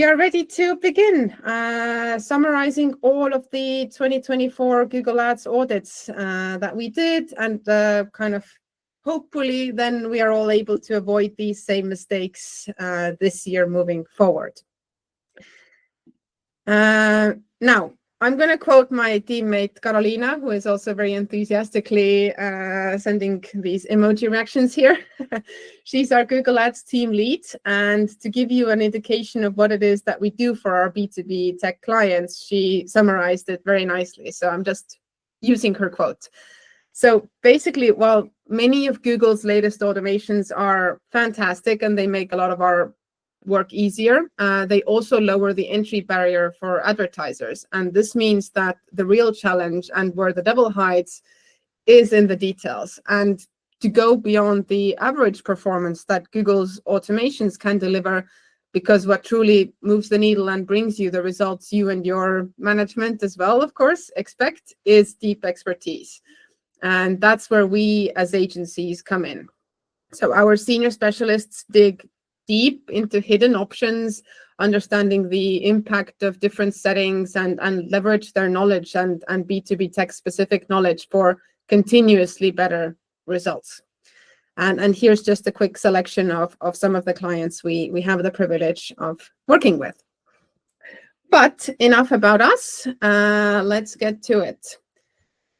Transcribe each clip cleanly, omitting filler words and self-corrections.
We are ready to begin summarizing all of the 2024 Google Ads audits that we did, and kind of hopefully then we are all able to avoid these same mistakes this year moving forward. Now, I'm going to quote my teammate Carolina, who is also very enthusiastically sending these emoji reactions here. She's our Google Ads team lead. And to give you an indication of what it is that we do for our B2B tech clients, she summarized it very nicely. So I'm just using her quote. So basically, while many of Google's latest automations are fantastic and they make a lot of our work easier, they also lower the entry barrier for advertisers. And this means that the real challenge and where the devil hides is in the details. And to go beyond the average performance that Google's automations can deliver, because what truly moves the needle and brings you the results you and your management as well, of course, expect, is deep expertise. And that's where we as agencies come in. So our senior specialists dig deep into hidden options, understanding the impact of different settings, and leverage their knowledge and B2B tech specific knowledge for continuously better results. And here's just a quick selection of some of the clients we have the privilege of working with. But enough about us, let's get to it.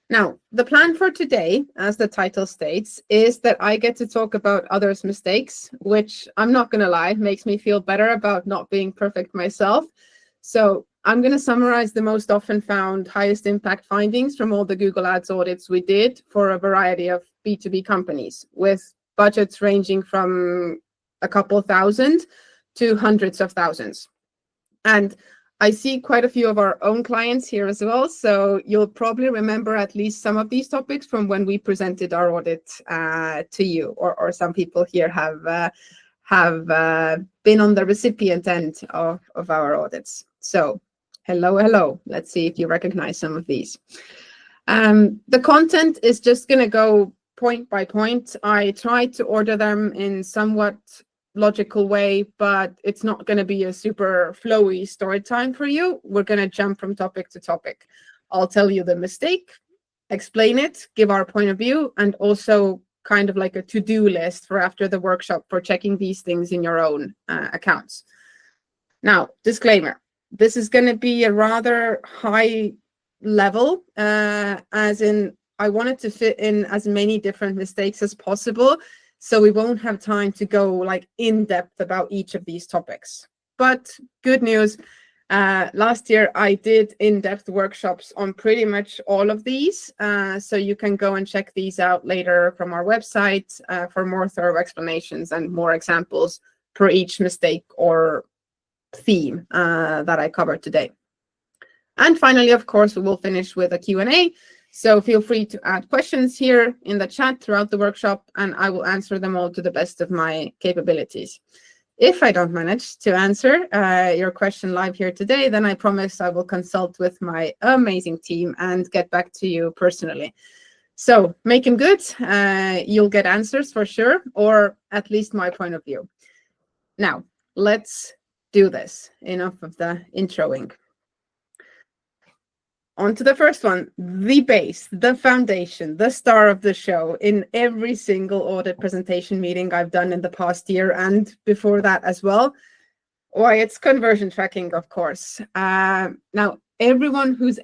Now, the plan for today, as the title states, is that I get to talk about others' mistakes, which I'm not going to lie, makes me feel better about not being perfect myself. So I'm going to summarize the most often found highest impact findings from all the Google Ads audits we did for a variety of B2B companies, with budgets ranging from a couple thousand to hundreds of thousands. And I see quite a few of our own clients here as well, so you'll probably remember at least some of these topics from when we presented our audit to you, or some people here have been on the recipient end of our audits. So hello. Let's see if you recognize some of these. The content is just going to go point by point. I tried to order them in somewhat logical way, but it's not going to be a super flowy story time for you. We're going to jump from topic to topic. I'll tell you the mistake, explain it, give our point of view, and also kind of like a to-do list for after the workshop for checking these things in your own accounts. Now, disclaimer, this is going to be a rather high level, as in I wanted to fit in as many different mistakes as possible, so we won't have time to go like in depth about each of these topics. But good news, last year I did in-depth workshops on pretty much all of these. So you can go and check these out later from our website for more thorough explanations and more examples for each mistake or theme that I covered today. And finally, of course, we will finish with a Q&A. So feel free to add questions here in the chat throughout the workshop, and I will answer them all to the best of my capabilities. If I don't manage to answer your question live here today, then I promise I will consult with my amazing team and get back to you personally. So make them good. You'll get answers for sure, or at least my point of view. Now, let's do this. Enough of the introing. On to the first one, the base, the foundation, the star of the show in every single audit presentation meeting I've done in the past year and before that as well. Why, it's conversion tracking, of course. Now, everyone who's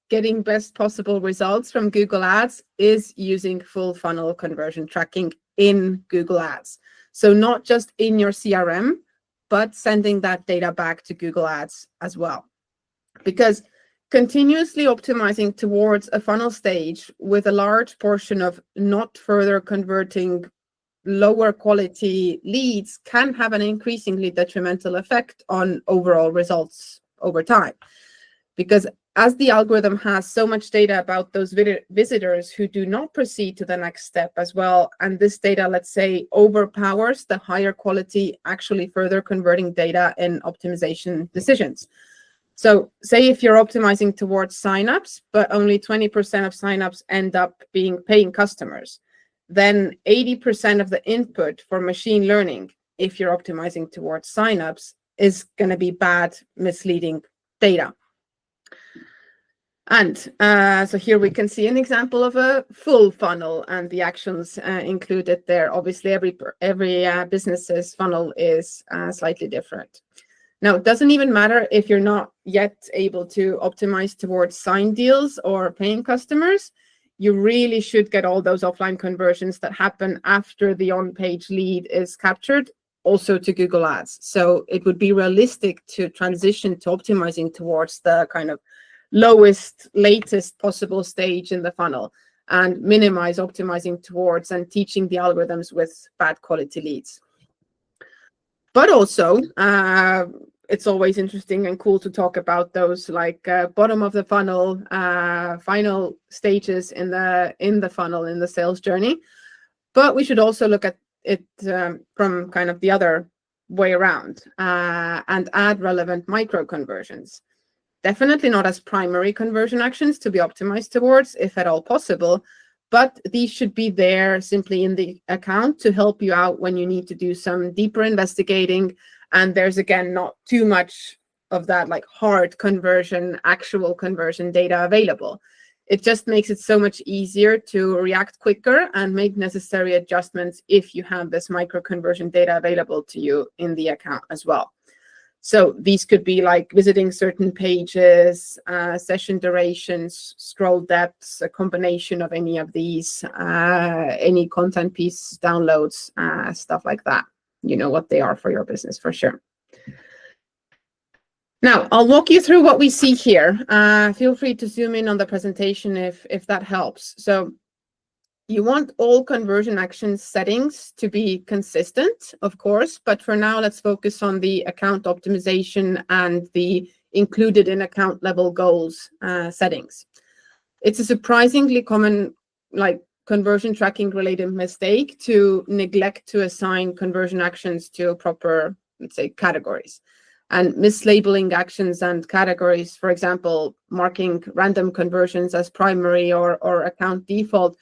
getting best possible results from Google Ads is using full funnel conversion tracking in Google Ads. So not just in your CRM, but sending that data back to Google Ads as well. Because continuously optimizing towards a funnel stage with a large portion of not further converting lower quality leads can have an increasingly detrimental effect on overall results over time. Because as the algorithm has so much data about those visitors who do not proceed to the next step as well, and this data, let's say, overpowers the higher quality, actually further converting data in optimization decisions. So say if you're optimizing towards signups, but only 20% of signups end up being paying customers, then 80% of the input for machine learning if you're optimizing towards signups, is going to be bad, misleading data. And so here we can see an example of a full funnel and the actions included there. Obviously, every business's funnel is slightly different. Now, it doesn't even matter if you're not yet able to optimize towards signed deals or paying customers. You really should get all those offline conversions that happen after the on-page lead is captured also to Google Ads. So it would be realistic to transition to optimizing towards the kind of lowest, latest possible stage in the funnel and minimize optimizing towards and teaching the algorithms with bad quality leads. But also, it's always interesting and cool to talk about those like bottom of the funnel, final stages in the funnel, in the sales journey. But we should also look at it from kind of the other way around and add relevant micro conversions. Definitely not as primary conversion actions to be optimized towards, if at all possible, but these should be there simply in the account to help you out when you need to do some deeper investigating. And there's, again, not too much of that like hard conversion, actual conversion data available. It just makes it so much easier to react quicker and make necessary adjustments if you have this micro conversion data available to you in the account as well. So these could be like visiting certain pages, session durations, scroll depths, a combination of any of these, any content piece downloads, stuff like that. You know what they are for your business for sure. Now, I'll walk you through what we see here. Feel free to zoom in on the presentation if that helps. So you want all conversion action settings to be consistent, of course, but for now, let's focus on the account optimization and the included in account level goals settings. It's a surprisingly common like conversion tracking related mistake to neglect to assign conversion actions to proper, let's say, categories. And mislabeling actions and categories, for example, marking random conversions as primary or account default,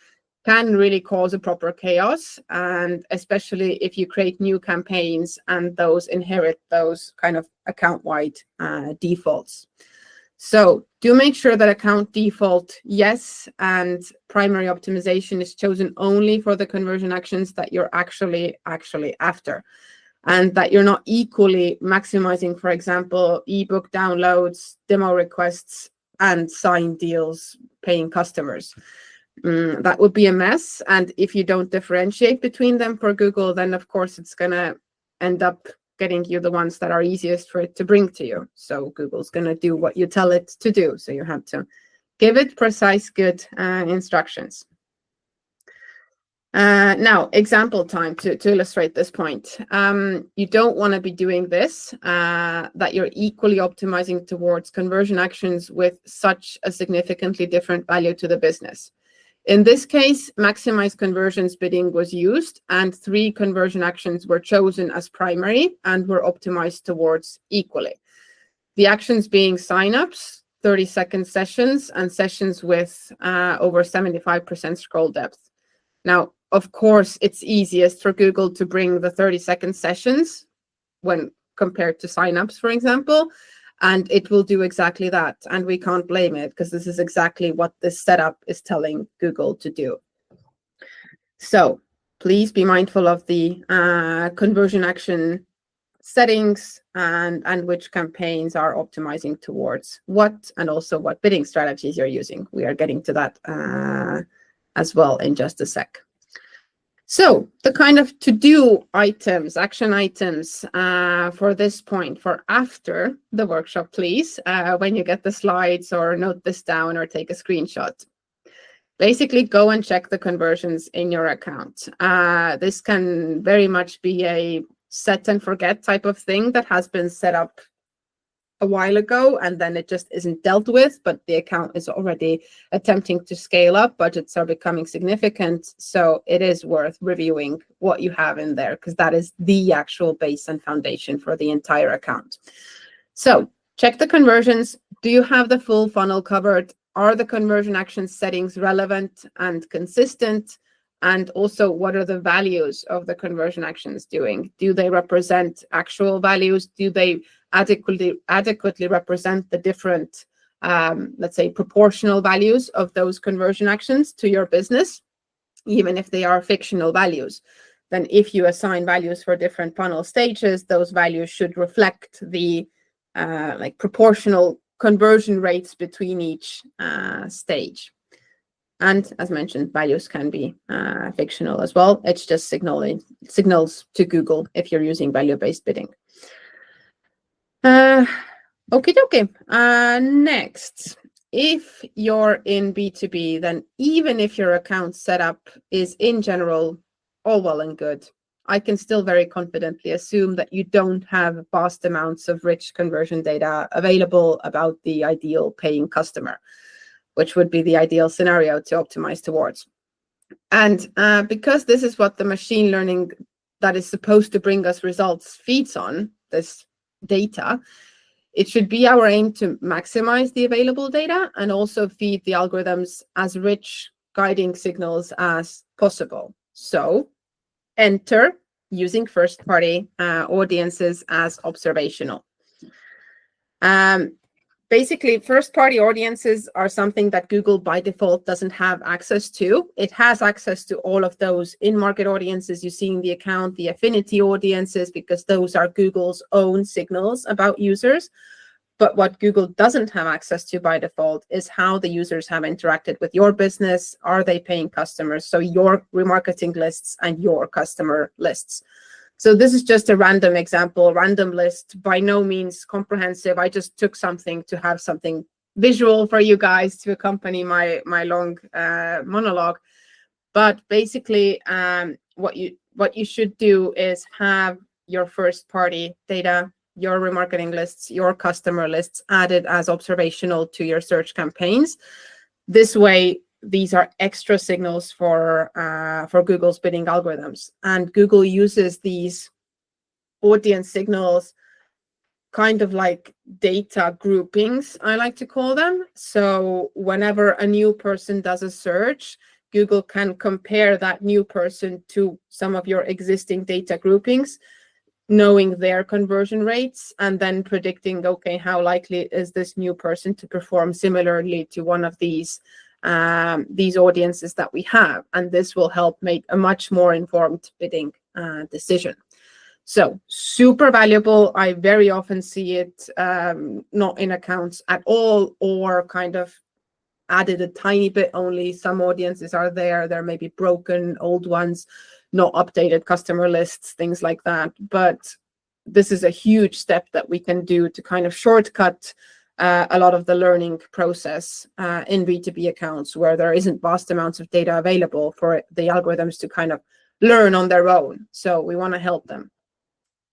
can really cause a proper chaos, and especially if you create new campaigns and those inherit those kind of account-wide defaults. So do make sure that account default, yes, and primary optimization is chosen only for the conversion actions that you're actually after, and that you're not equally maximizing, for example, ebook downloads, demo requests, and signed deals, paying customers. That would be a mess. And if you don't differentiate between them for Google, then of course it's going to end up getting you the ones that are easiest for it to bring to you. So Google's going to do what you tell it to do. So you have to give it precise, good instructions. Now, example time to illustrate this point. You don't want to be doing this, that you're equally optimizing towards conversion actions with such a significantly different value to the business. In this case, maximize conversions bidding was used and 3 conversion actions were chosen as primary and were optimized towards equally. The actions being signups, 30-second sessions, and sessions with over 75% scroll depth. Now, of course, it's easiest for Google to bring the 30-second sessions when compared to signups, for example, and it will do exactly that. And we can't blame it because this is exactly what this setup is telling Google to do. So please be mindful of the conversion action settings and which campaigns are optimizing towards what, and also what bidding strategies you're using. We are getting to that as well in just a sec. So the kind of to-do items, action items for this point, for after the workshop, please, when you get the slides or note this down or take a screenshot. Basically, go and check the conversions in your account. This can very much be a set and forget type of thing that has been set up a while ago and then it just isn't dealt with, but the account is already attempting to scale up, budgets are becoming significant, so it is worth reviewing what you have in there because that is the actual base and foundation for the entire account. So check the conversions. Do you have the full funnel covered? Are the conversion action settings relevant and consistent? And also, what are the values of the conversion actions doing? Do they represent actual values? Do they adequately represent the different, let's say, proportional values of those conversion actions to your business, even if they are fictional values? Then if you assign values for different funnel stages, those values should reflect the like proportional conversion rates between each stage. And as mentioned, values can be fictional as well. It's just signals to Google if you're using value-based bidding. Okay, dokie. Next, if you're in B2B, then even if your account setup is in general all well and good, I can still very confidently assume that you don't have vast amounts of rich conversion data available about the ideal paying customer, which would be the ideal scenario to optimize towards. And because this is what the machine learning that is supposed to bring us results feeds on, this data, it should be our aim to maximize the available data and also feed the algorithms as rich guiding signals as possible. So enter using first-party audiences as observational. Basically, first-party audiences are something that Google by default doesn't have access to. It has access to all of those in-market audiences you see in the account, the affinity audiences, because those are Google's own signals about users. But what Google doesn't have access to by default is how the users have interacted with your business. Are they paying customers? So your remarketing lists and your customer lists. So this is just a random example, random list, by no means comprehensive. I just took something to have something visual for you guys to accompany my long monologue. But basically, what you should do is have your first party data, your remarketing lists, your customer lists added as observational to your search campaigns. This way, these are extra signals for Google's bidding algorithms. And Google uses these audience signals kind of like data groupings, I like to call them. So whenever a new person does a search, Google can compare that new person to some of your existing data groupings, knowing their conversion rates, and then predicting, okay, how likely is this new person to perform similarly to one of these audiences that we have. And this will help make a much more informed bidding decision. So super valuable. I very often see it not in accounts at all, or kind of added a tiny bit only. Some audiences are there. There may be broken old ones, not updated customer lists, things like that. But this is a huge step that we can do to kind of shortcut a lot of the learning process in B2B accounts, where there isn't vast amounts of data available for the algorithms to kind of learn on their own. So we want to help them,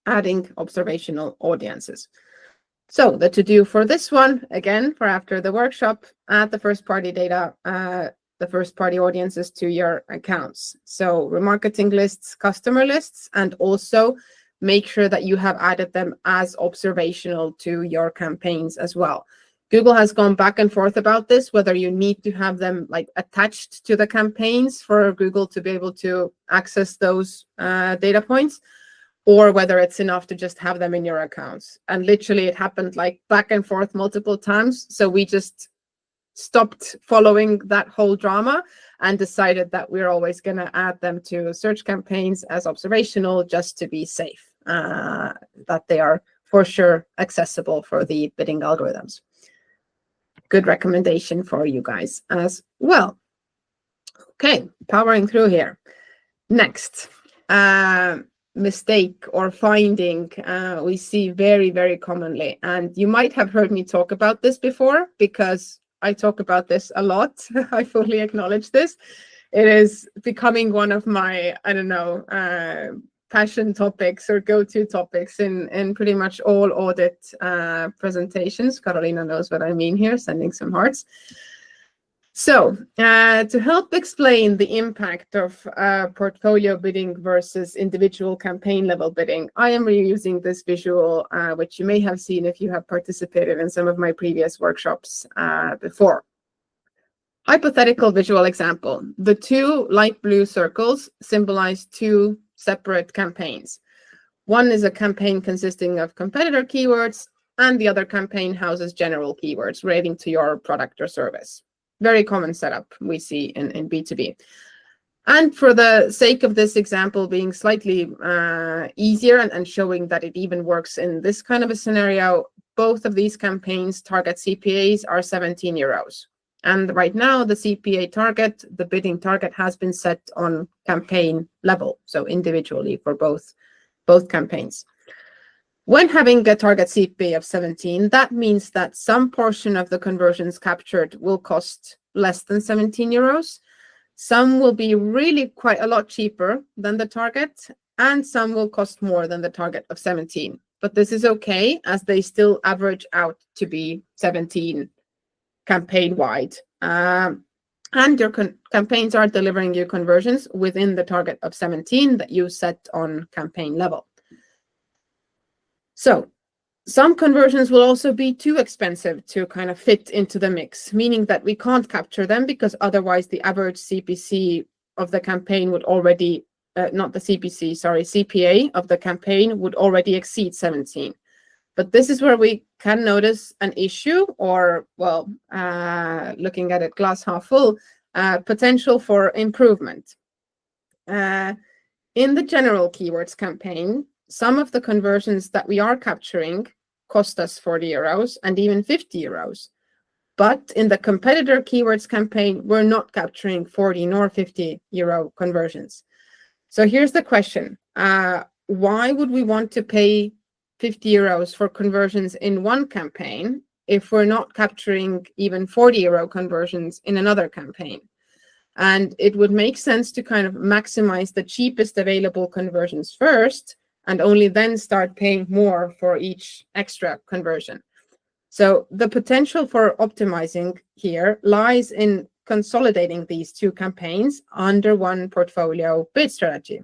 adding observational audiences. So the to-do for this one, again, for after the workshop, add the first-party data, the first-party audiences to your accounts. So remarketing lists, customer lists, and also make sure that you have added them as observational to your campaigns as well. Google has gone back and forth about this, whether you need to have them like attached to the campaigns for Google to be able to access those data points, or whether it's enough to just have them in your accounts. And literally it happened like back and forth multiple times. So we just stopped following that whole drama and decided that we're always going to add them to search campaigns as observational, just to be safe, that they are for sure accessible for the bidding algorithms. Good recommendation for you guys as well. Okay, powering through here. Next, mistake or finding we see very, very commonly. And you might have heard me talk about this before, because I talk about this a lot. I fully acknowledge this. It is becoming one of my, I don't know, passion topics or go-to topics in pretty much all audit presentations. Carolina knows what I mean here, sending some hearts. So to help explain the impact of portfolio bidding versus individual campaign level bidding, I am reusing this visual, which you may have seen if you have participated in some of my previous workshops before. Hypothetical visual example. The two light blue circles symbolize two separate campaigns. One is a campaign consisting of competitor keywords, and the other campaign houses general keywords relating to your product or service. Very common setup we see in B2B. And for the sake of this example being slightly easier and showing that it even works in this kind of a scenario, both of these campaigns target CPAs are 17 euros. And right now, the CPA target, the bidding target, has been set on campaign level, so individually for both campaigns. When having a target CPA of 17, that means that some portion of the conversions captured will cost less than 17 euros. Some will be really quite a lot cheaper than the target, and some will cost more than the target of 17. But this is okay, as they still average out to be 17 campaign-wide. And your campaigns are delivering you conversions within the target of 17 that you set on campaign level. So some conversions will also be too expensive to kind of fit into the mix, meaning that we can't capture them because otherwise the average CPC of the campaign would already, not the CPC, sorry, CPA of the campaign would already exceed 17. But this is where we can notice an issue, or, well, looking at it glass half full, potential for improvement. In the general keywords campaign, some of the conversions that we are capturing cost us 40 euros and even 50 euros. But in the competitor keywords campaign, we're not capturing 40 nor 50 euro conversions. So here's the question. Why would we want to pay 50 euros for conversions in one campaign if we're not capturing even 40 euro conversions in another campaign? And it would make sense to kind of maximize the cheapest available conversions first, and only then start paying more for each extra conversion. So the potential for optimizing here lies in consolidating these two campaigns under one portfolio bid strategy.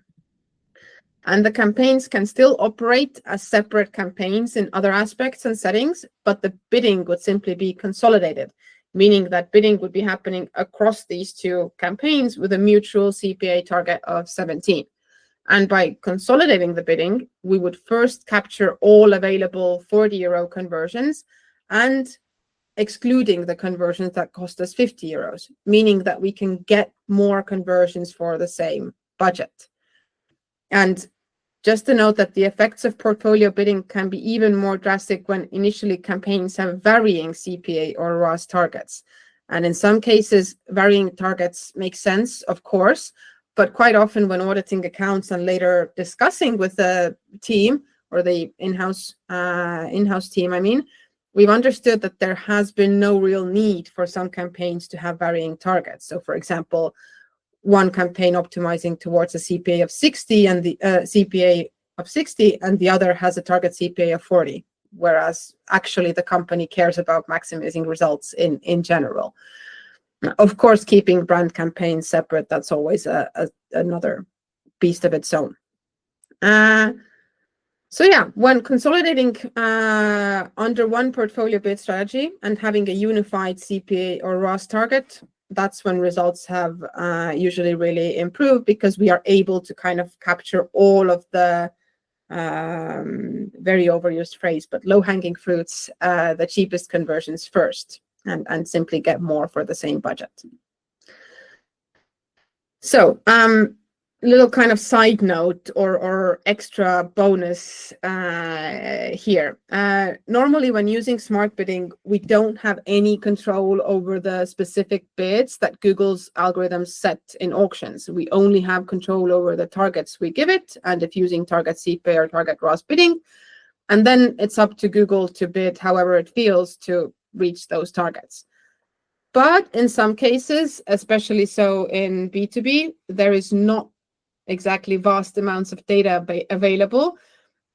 And the campaigns can still operate as separate campaigns in other aspects and settings, but the bidding would simply be consolidated, meaning that bidding would be happening across these two campaigns with a mutual CPA target of 17. And by consolidating the bidding, we would first capture all available 40 euro conversions and excluding the conversions that cost us 50 euros, meaning that we can get more conversions for the same budget. And just to note that the effects of portfolio bidding can be even more drastic when initially campaigns have varying CPA or ROAS targets. And in some cases, varying targets make sense, of course, but quite often when auditing accounts and later discussing with the team or the in-house team, I mean, we've understood that there has been no real need for some campaigns to have varying targets. So for example, one campaign optimizing towards a CPA of 60 and the CPA of 60, and the other has a target CPA of 40, whereas actually the company cares about maximizing results in general. Of course, keeping brand campaigns separate, that's always another beast of its own. So yeah, when consolidating under one portfolio bid strategy and having a unified CPA or ROAS target, that's when results have usually really improved, because we are able to kind of capture all of the very overused phrase, but low-hanging fruits, the cheapest conversions first, and simply get more for the same budget. So little kind of side note or extra bonus here. Normally when using smart bidding, we don't have any control over the specific bids that Google's algorithms set in auctions. We only have control over the targets we give it, and if using target CPA or target ROAS bidding, and then it's up to Google to bid however it feels to reach those targets. But in some cases, especially so in B2B, there is not exactly vast amounts of data available,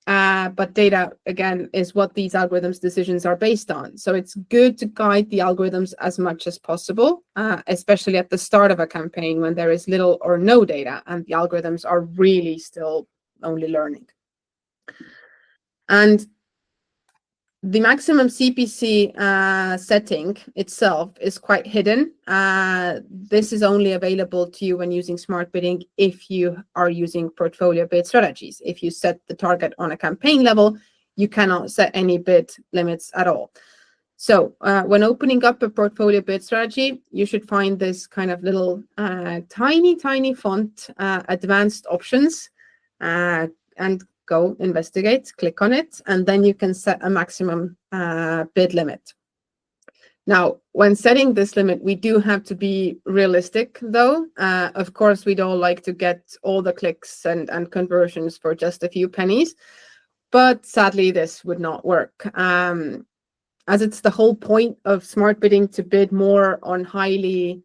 but data, again, is what these algorithms' decisions are based on. So it's good to guide the algorithms as much as possible, especially at the start of a campaign when there is little or no data and the algorithms are really still only learning. And The maximum CPC setting itself is quite hidden. This is only available to you when using smart bidding if you are using portfolio bid strategies. If you set the target on a campaign level, you cannot set any bid limits at all. So when opening up a portfolio bid strategy, you should find this kind of little tiny font, advanced options, and go investigate, click on it, and then you can set a maximum bid limit. Now, when setting this limit, we do have to be realistic, though. Of course, we'd all like to get all the clicks and conversions for just a few pennies, but sadly, this would not work. As it's the whole point of smart bidding to bid more on highly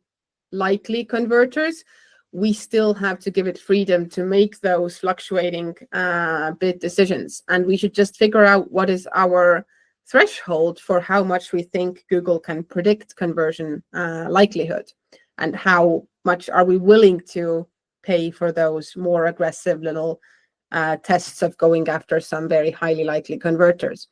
likely converters, we still have to give it freedom to make those fluctuating bid decisions. And we should just figure out what is our threshold for how much we think Google can predict conversion likelihood, and how much are we willing to pay for those more aggressive little tests of going after some very highly likely converters.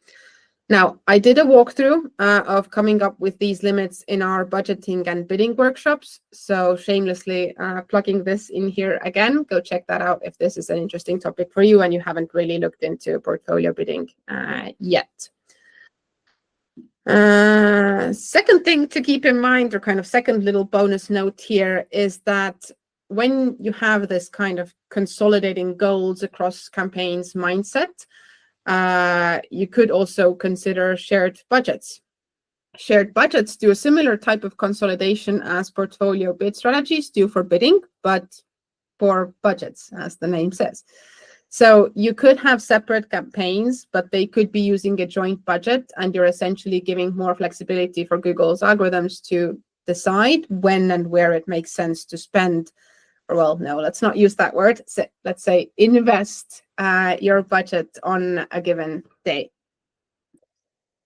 Now, I did a walkthrough of coming up with these limits in our budgeting and bidding workshops. So shamelessly plugging this in here again, go check that out if this is an interesting topic for you and you haven't really looked into portfolio bidding yet. Second thing to keep in mind, or kind of second little bonus note here, is that when you have this kind of consolidating goals across campaigns mindset, you could also consider shared budgets. Shared budgets do a similar type of consolidation as portfolio bid strategies do for bidding, but for budgets, as the name says. So you could have separate campaigns, but they could be using a joint budget, and you're essentially giving more flexibility for Google's algorithms to decide when and where it makes sense to spend. Or, well, no, let's not use that word. So let's say invest your budget on a given day.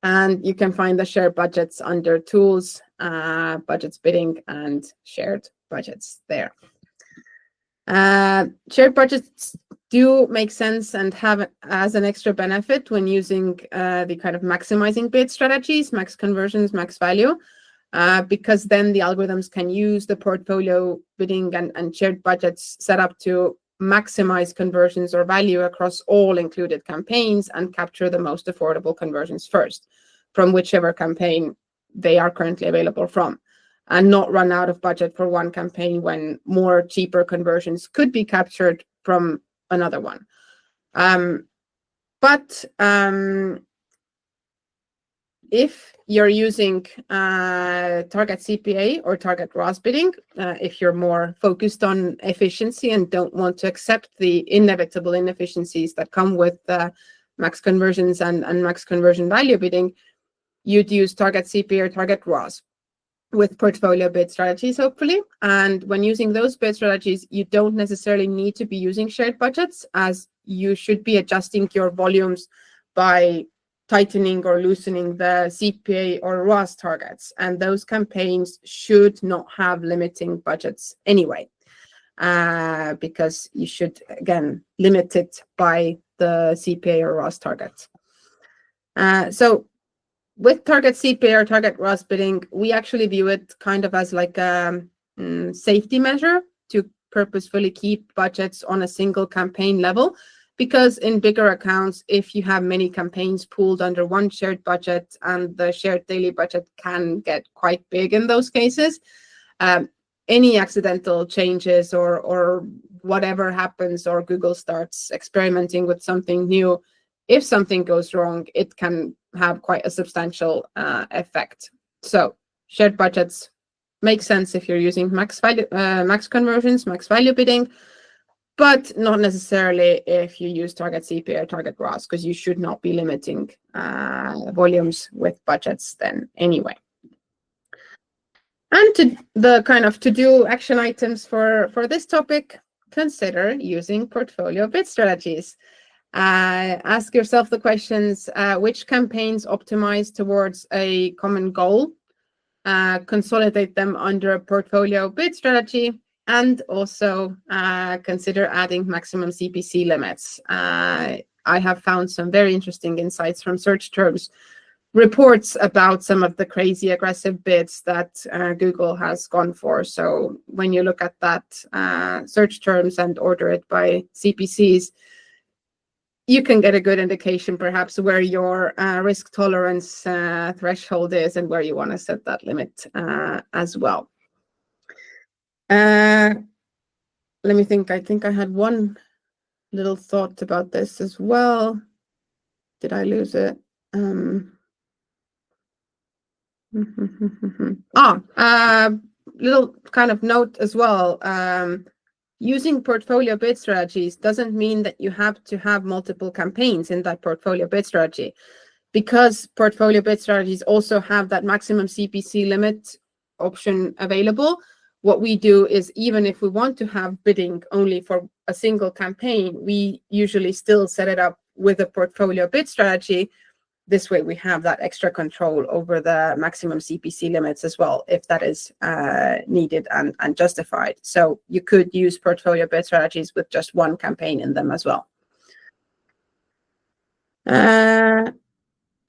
And you can find the shared budgets under tools, budgets bidding, and shared budgets there. Shared budgets do make sense and have as an extra benefit when using the kind of maximizing bid strategies, max conversions, max value. Because then the algorithms can use the portfolio bidding and shared budgets set up to maximize conversions or value across all included campaigns and capture the most affordable conversions first from whichever campaign they are currently available from, and not run out of budget for one campaign when more cheaper conversions could be captured from another one. If you're using target CPA or target ROAS bidding, if you're more focused on efficiency and don't want to accept the inevitable inefficiencies that come with max conversions and max conversion value bidding, you'd use target CPA or target ROAS with portfolio bid strategies, hopefully. And when using those bid strategies, you don't necessarily need to be using shared budgets, as you should be adjusting your volumes by tightening or loosening the CPA or ROAS targets. And those campaigns should not have limiting budgets anyway, because you should, again, limit it by the CPA or ROAS targets. So with target CPA or target ROAS bidding, we actually view it kind of as like a safety measure to purposefully keep budgets on a single campaign level. Because in bigger accounts, if you have many campaigns pooled under one shared budget, and the shared daily budget can get quite big in those cases, any accidental changes or whatever happens, or Google starts experimenting with something new, if something goes wrong, it can have quite a substantial effect. So shared budgets make sense if you're using max conversions, max value bidding, but not necessarily if you use target CPA or target ROAS, because you should not be limiting volumes with budgets then anyway. And to-do action items for this topic, consider using portfolio bid strategies. Ask yourself the questions, which campaigns optimize towards a common goal? Consolidate them under a portfolio bid strategy, and also consider adding maximum CPC limits. I have found some very interesting insights from search terms reports about some of the crazy aggressive bids that Google has gone for. So when you look at that search terms and order it by CPCs, you can get a good indication perhaps where your risk tolerance threshold is and where you want to set that limit as well. Let me think. I think I had one little thought about this as well. Did I lose it? Little kind of note as well. Using portfolio bid strategies doesn't mean that you have to have multiple campaigns in that portfolio bid strategy, because portfolio bid strategies also have that maximum CPC limit option available. What we do is, even if we want to have bidding only for a single campaign, we usually still set it up with a portfolio bid strategy. This way we have that extra control over the maximum CPC limits as well, if that is needed and justified. So you could use portfolio bid strategies with just one campaign in them as well.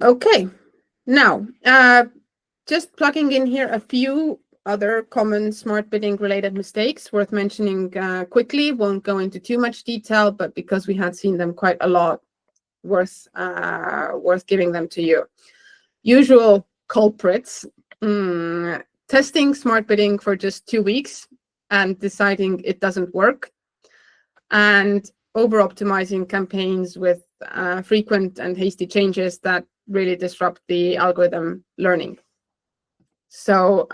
Okay, now just plugging in here a few other common smart bidding related mistakes worth mentioning quickly. Won't go into too much detail, but because we had seen them quite a lot, worth giving them to you. Usual culprits: testing smart bidding for just 2 weeks and deciding it doesn't work, and over optimizing campaigns with frequent and hasty changes that really disrupt the algorithm learning. So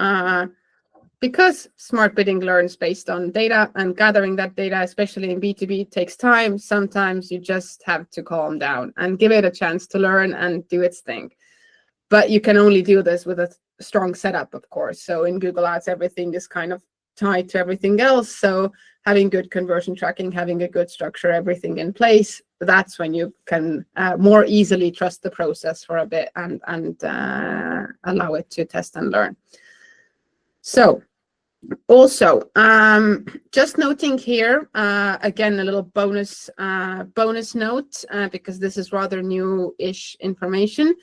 because smart bidding learns based on data, and gathering that data, especially in B2B, takes time, sometimes you just have to calm down and give it a chance to learn and do its thing. But you can only do this with a strong setup, of course. So in Google Ads, everything is kind of tied to everything else. So having good conversion tracking, having a good structure, everything in place, that's when you can more easily trust the process for a bit and allow it to test and learn. So also, just noting here, again, a little bonus note, because this is rather new-ish information.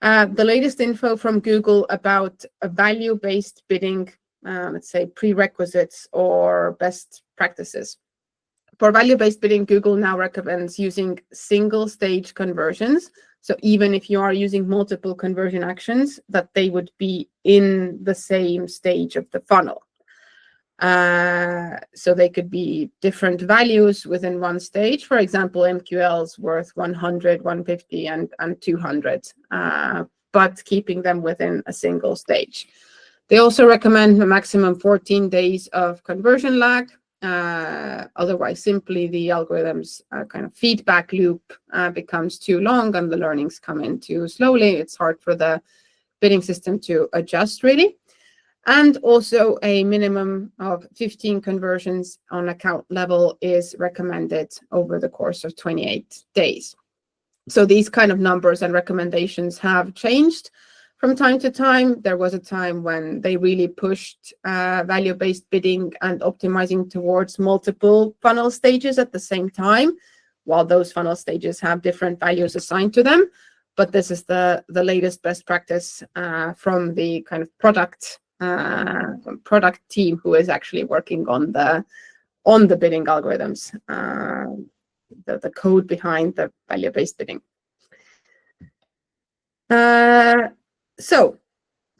The latest info from Google about a value-based bidding, let's say prerequisites or best practices. For value-based bidding, Google now recommends using single-stage conversions. So even if you are using multiple conversion actions, that they would be in the same stage of the funnel. So they could be different values within one stage. For example, MQLs worth 100, 150, and 200, but keeping them within a single stage. They also recommend a maximum 14 days of conversion lag. Otherwise, simply the algorithm's kind of feedback loop becomes too long and the learnings come in too slowly. It's hard for the bidding system to adjust, really. And also a minimum of 15 conversions on account level is recommended over the course of 28 days. So these kind of numbers and recommendations have changed from time to time. There was a time when they really pushed value-based bidding and optimizing towards multiple funnel stages at the same time, while those funnel stages have different values assigned to them. But this is the latest best practice from the kind of product team who is actually working on the bidding algorithms, the code behind the value-based bidding. So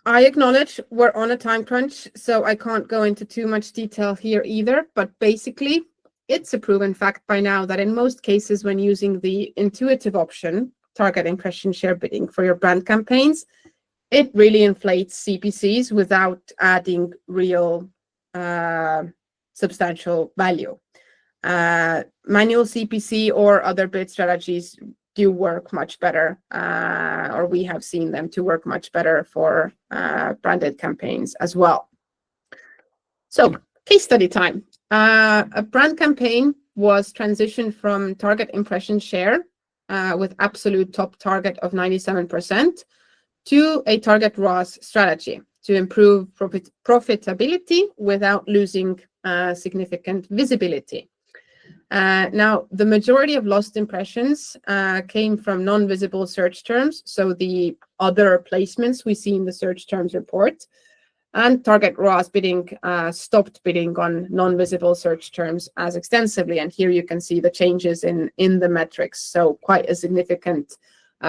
I acknowledge we're on a time crunch, so I can't go into too much detail here either, but basically it's a proven fact by now that in most cases when using the intuitive option, target impression share bidding, for your brand campaigns, it really inflates CPCs without adding real substantial value. Manual CPC or other bid strategies do work much better, or we have seen them to work much better for branded campaigns as well. So, case study time. A brand campaign was transitioned from target impression share with absolute top target of 97% to a target ROAS strategy to improve profitability without losing significant visibility. Now, the majority of lost impressions came from non-visible search terms, so the other placements we see in the search terms report. And target ROAS bidding stopped bidding on non-visible search terms as extensively. And here you can see the changes in the metrics. So quite a significant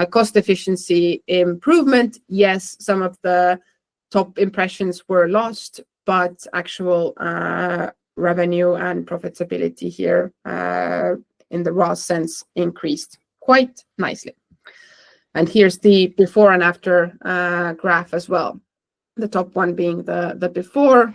cost efficiency improvement. Yes, some of the top impressions were lost, but actual revenue and profitability here in the ROAS sense increased quite nicely. And here's the before and after graph as well. The top one being the before,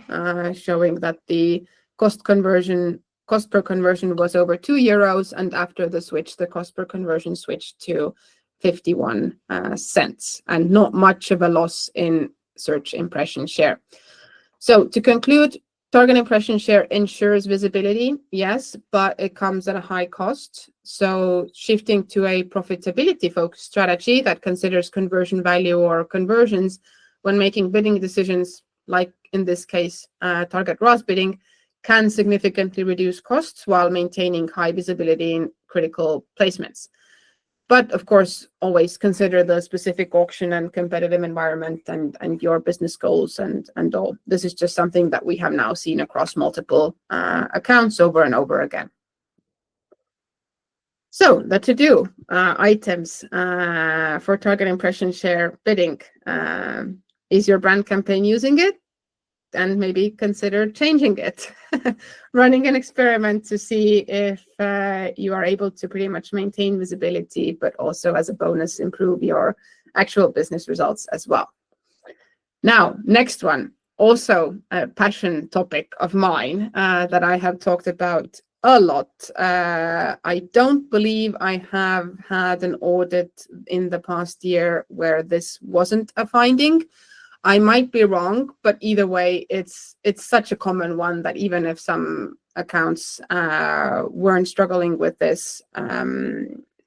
showing that the cost per conversion was over €2, and after the switch, the cost per conversion switched to 51 cents, and not much of a loss in search impression share. So to conclude, target impression share ensures visibility, yes, but it comes at a high cost. So shifting to a profitability-focused strategy that considers conversion value or conversions when making bidding decisions, like in this case, target ROAS bidding, can significantly reduce costs while maintaining high visibility in critical placements. But of course, always consider the specific auction and competitive environment and your business goals and all. This is just something that we have now seen across multiple accounts over and over again. So the to-do items for target impression share bidding. Is your brand campaign using it? And maybe consider changing it. Running an experiment to see if you are able to pretty much maintain visibility, but also as a bonus, improve your actual business results as well. Now, next one, also a passion topic of mine that I have talked about a lot. I don't believe I have had an audit in the past year where this wasn't a finding. I might be wrong, but either way, it's such a common one that even if some accounts weren't struggling with this,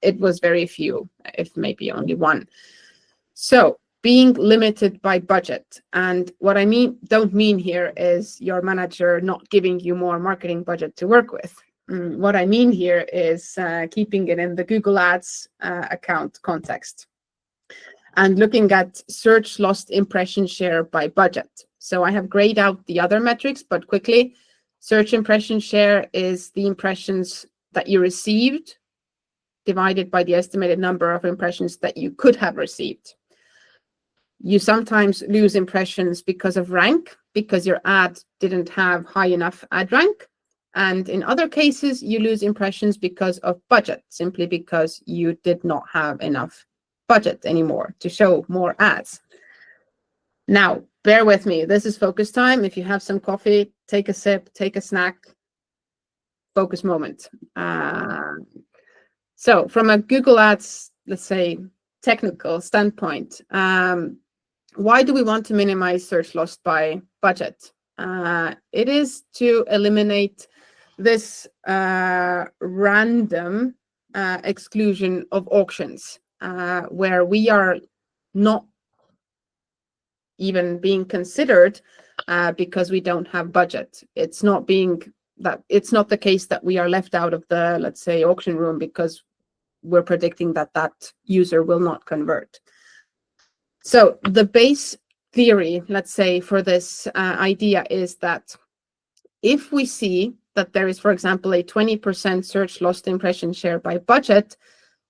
it was very few, if maybe only one. So being limited by budget, and what I don't mean here is your manager not giving you more marketing budget to work with. What I mean here is keeping it in the Google Ads account context and looking at search lost impression share by budget. So I have grayed out the other metrics, but quickly, search impression share is the impressions that you received divided by the estimated number of impressions that you could have received. You sometimes lose impressions because of rank, because your ad didn't have high enough ad rank. And in other cases, you lose impressions because of budget, simply because you did not have enough budget anymore to show more ads. Now, bear with me. This is focus time. If you have some coffee, take a sip, take a snack, focus moment. So from a Google Ads, let's say, technical standpoint, why do we want to minimize search loss by budget? It is to eliminate this random exclusion of auctions, where we are not even being considered because we don't have budget. It's not the case that we are left out of the, let's say, auction room because we're predicting that user will not convert. So the base theory, let's say, for this idea is that if we see that there is, for example, a 20% search lost impression share by budget,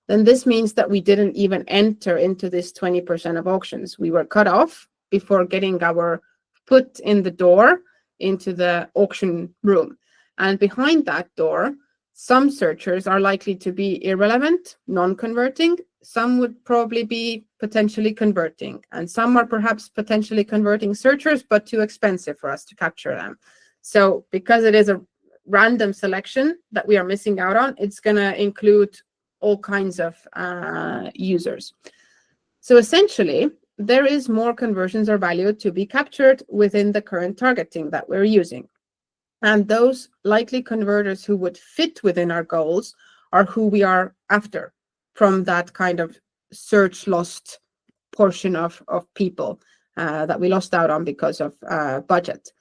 then this means that we didn't even enter into this 20% of auctions. We were cut off before getting our foot in the door into the auction room. And behind that door, some searchers are likely to be irrelevant, non-converting. Some would probably be potentially converting, and some are perhaps potentially converting searchers, but too expensive for us to capture them. So because it is a random selection that we are missing out on, it's going to include all kinds of users. So essentially, there is more conversions or value to be captured within the current targeting that we're using. And those likely converters who would fit within our goals are who we are after from that kind of search lost portion of people that we lost out on because of budget.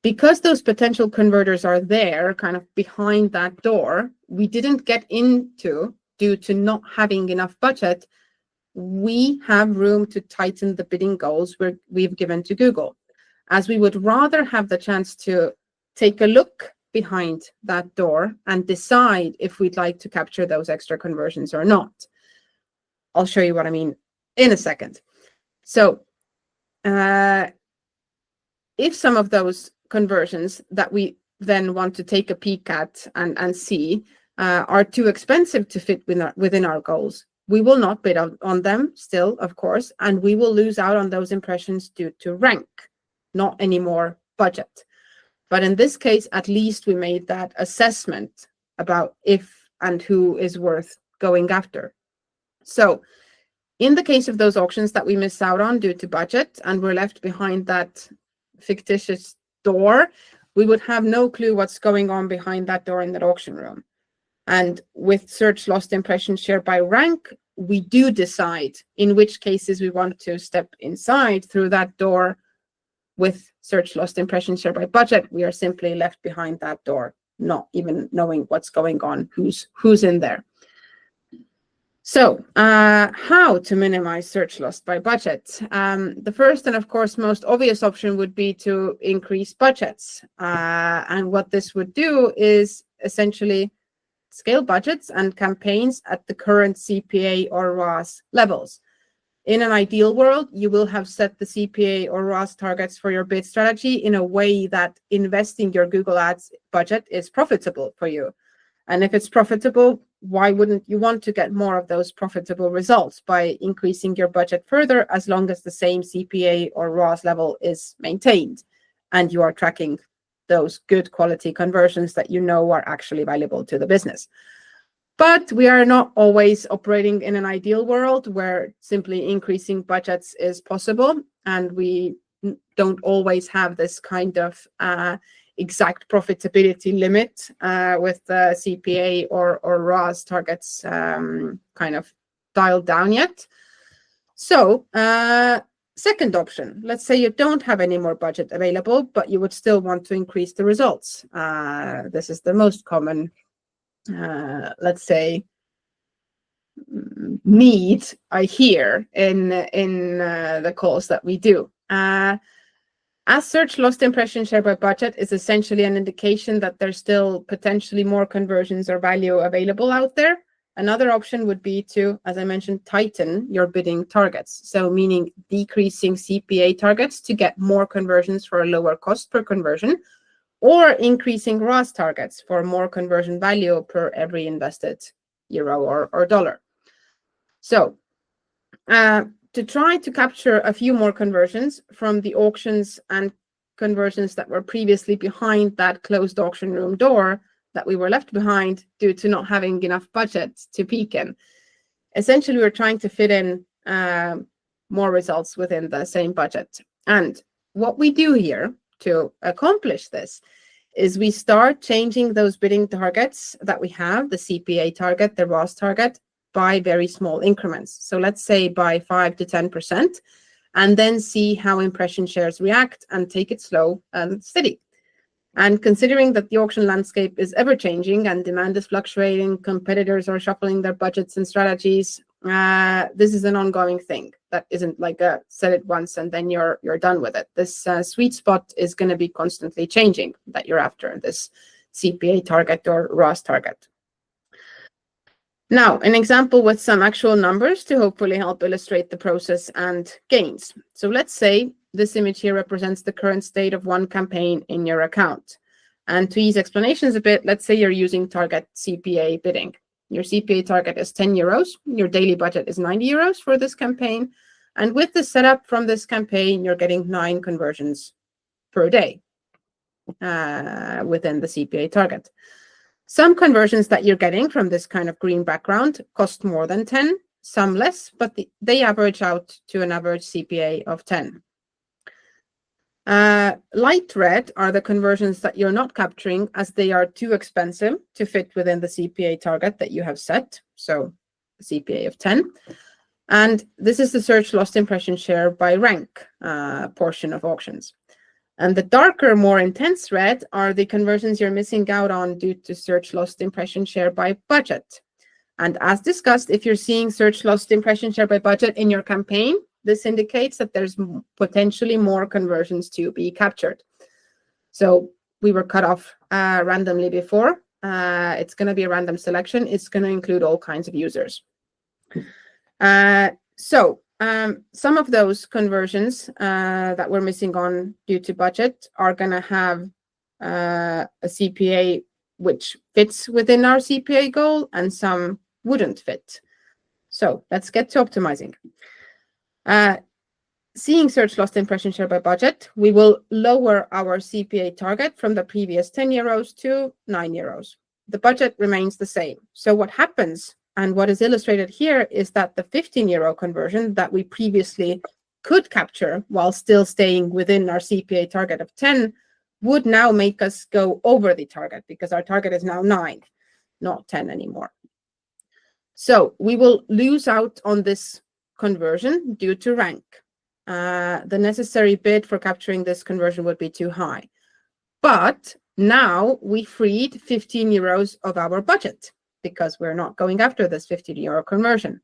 Because those potential converters are there, kind of behind that door, we didn't get into due to not having enough budget. We have room to tighten the bidding goals we've given to Google, as we would rather have the chance to take a look behind that door and decide if we'd like to capture those extra conversions or not. I'll show you what I mean in a second. So if some of those conversions that we then want to take a peek at and see are too expensive to fit within our goals, we will not bid on them still, of course, and we will lose out on those impressions due to rank, not any more budget. But in this case, at least we made that assessment about if and who is worth going after. So in the case of those auctions that we miss out on due to budget and we're left behind that fictitious door, we would have no clue what's going on behind that door in that auction room. And with search lost impression share by rank, we do decide in which cases we want to step inside through that door. With search lost impression share by budget, we are simply left behind that door, not even knowing what's going on, who's in there. So how to minimize search loss by budget? The first and of course most obvious option would be to increase budgets. And what this would do is essentially scale budgets and campaigns at the current CPA or ROAS levels. In an ideal world, you will have set the CPA or ROAS targets for your bid strategy in a way that investing your Google Ads budget is profitable for you. And if it's profitable, why wouldn't you want to get more of those profitable results by increasing your budget further, as long as the same CPA or ROAS level is maintained and you are tracking those good quality conversions that you know are actually valuable to the business? But we are not always operating in an ideal world where simply increasing budgets is possible, and we don't always have this kind of exact profitability limit with the CPA or ROAS targets kind of dialed down yet. So second option, let's say you don't have any more budget available, but you would still want to increase the results. This is the most common, let's say, need I hear in the calls that we do. As search lost impression share by budget is essentially an indication that there's still potentially more conversions or value available out there, another option would be to, as I mentioned, tighten your bidding targets. So meaning decreasing CPA targets to get more conversions for a lower cost per conversion, or increasing ROAS targets for more conversion value per every invested euro or dollar. So to try to capture a few more conversions from the auctions and conversions that were previously behind that closed auction room door that we were left behind due to not having enough budget to peek in. Essentially, we're trying to fit in more results within the same budget. And what we do here to accomplish this is we start changing those bidding targets that we have, the CPA target, the ROAS target, by very small increments. So let's say by 5 to 10%, and then see how impression shares react and take it slow and steady. And considering that the auction landscape is ever changing and demand is fluctuating, competitors are shuffling their budgets and strategies, this is an ongoing thing. That isn't like a set it once and then you're done with it. This sweet spot is going to be constantly changing that you're after, this CPA target or ROAS target. Now, an example with some actual numbers to hopefully help illustrate the process and gains. So let's say this image here represents the current state of one campaign in your account. And to ease explanations a bit, let's say you're using target CPA bidding. Your CPA target is 10 euros. Your daily budget is 90 euros for this campaign. And with the setup from this campaign, you're getting 9 conversions per day within the CPA target. Some conversions that you're getting from this kind of green background cost more than 10, some less, but they average out to an average CPA of 10. Light red are the conversions that you're not capturing as they are too expensive to fit within the CPA target that you have set, so CPA of 10. And this is the search lost impression share by rank portion of auctions. And the darker, more intense red are the conversions you're missing out on due to search lost impression share by budget. And as discussed, if you're seeing search lost impression share by budget in your campaign, this indicates that there's potentially more conversions to be captured. So we were cut off randomly before. It's going to be a random selection. It's going to include all kinds of users. Some of those conversions that we're missing on due to budget are going to have a CPA which fits within our CPA goal, and some wouldn't fit. So let's get to optimizing. Seeing search lost impression share by budget, we will lower our CPA target from the previous 10 euros to 9 euros. The budget remains the same. So what happens, and what is illustrated here, is that the 15 euro conversion that we previously could capture while still staying within our CPA target of 10 would now make us go over the target, because our target is now 9, not 10 anymore. So we will lose out on this conversion due to rank. The necessary bid for capturing this conversion would be too high. But now we freed 15 euros of our budget, because we're not going after this 15 euro conversion,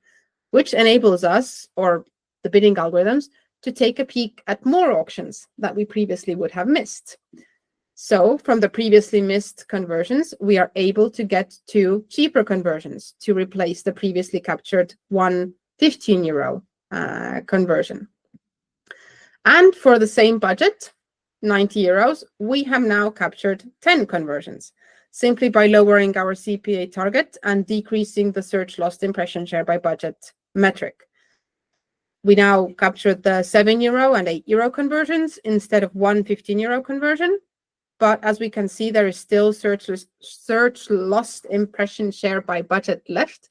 which enables us, or the bidding algorithms, to take a peek at more auctions that we previously would have missed. So from the previously missed conversions, we are able to get 2 cheaper conversions to replace the previously captured 1 15 euro conversion. And for the same budget, 90 euros, we have now captured 10 conversions, simply by lowering our CPA target and decreasing the search lost impression share by budget metric. We now captured the 7 euro and 8 euro conversions instead of 1 15 euro conversion. But as we can see, there is still search lost impression share by budget left.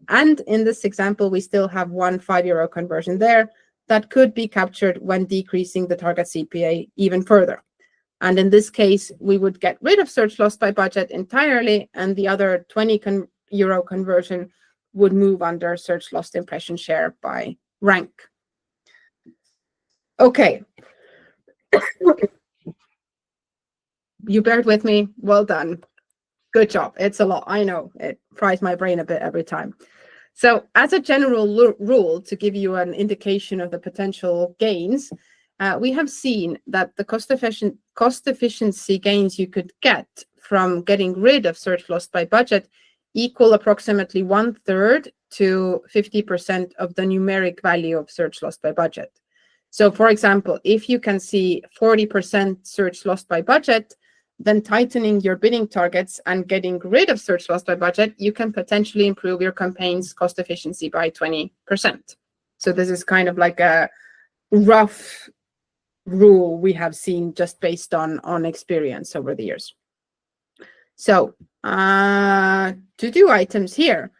And in this example, we still have 1 5 euro conversion there that could be captured when decreasing the target CPA even further. And in this case, we would get rid of search lost by budget entirely, and the other 20 euro conversion would move under search lost impression share by rank. Okay. You bared with me. Well done. Good job. It's a lot. I know. It fries my brain a bit every time. So as a general rule, to give you an indication of the potential gains, we have seen that the cost efficiency gains you could get from getting rid of search lost by budget equal approximately 1/3 to 50% of the numeric value of search lost by budget. So for example, if you can see 40% search lost by budget, then tightening your bidding targets and getting rid of search lost by budget, you can potentially improve your campaign's cost efficiency by 20%. So this is kind of like a rough rule we have seen just based on experience over the years. So to-do items here.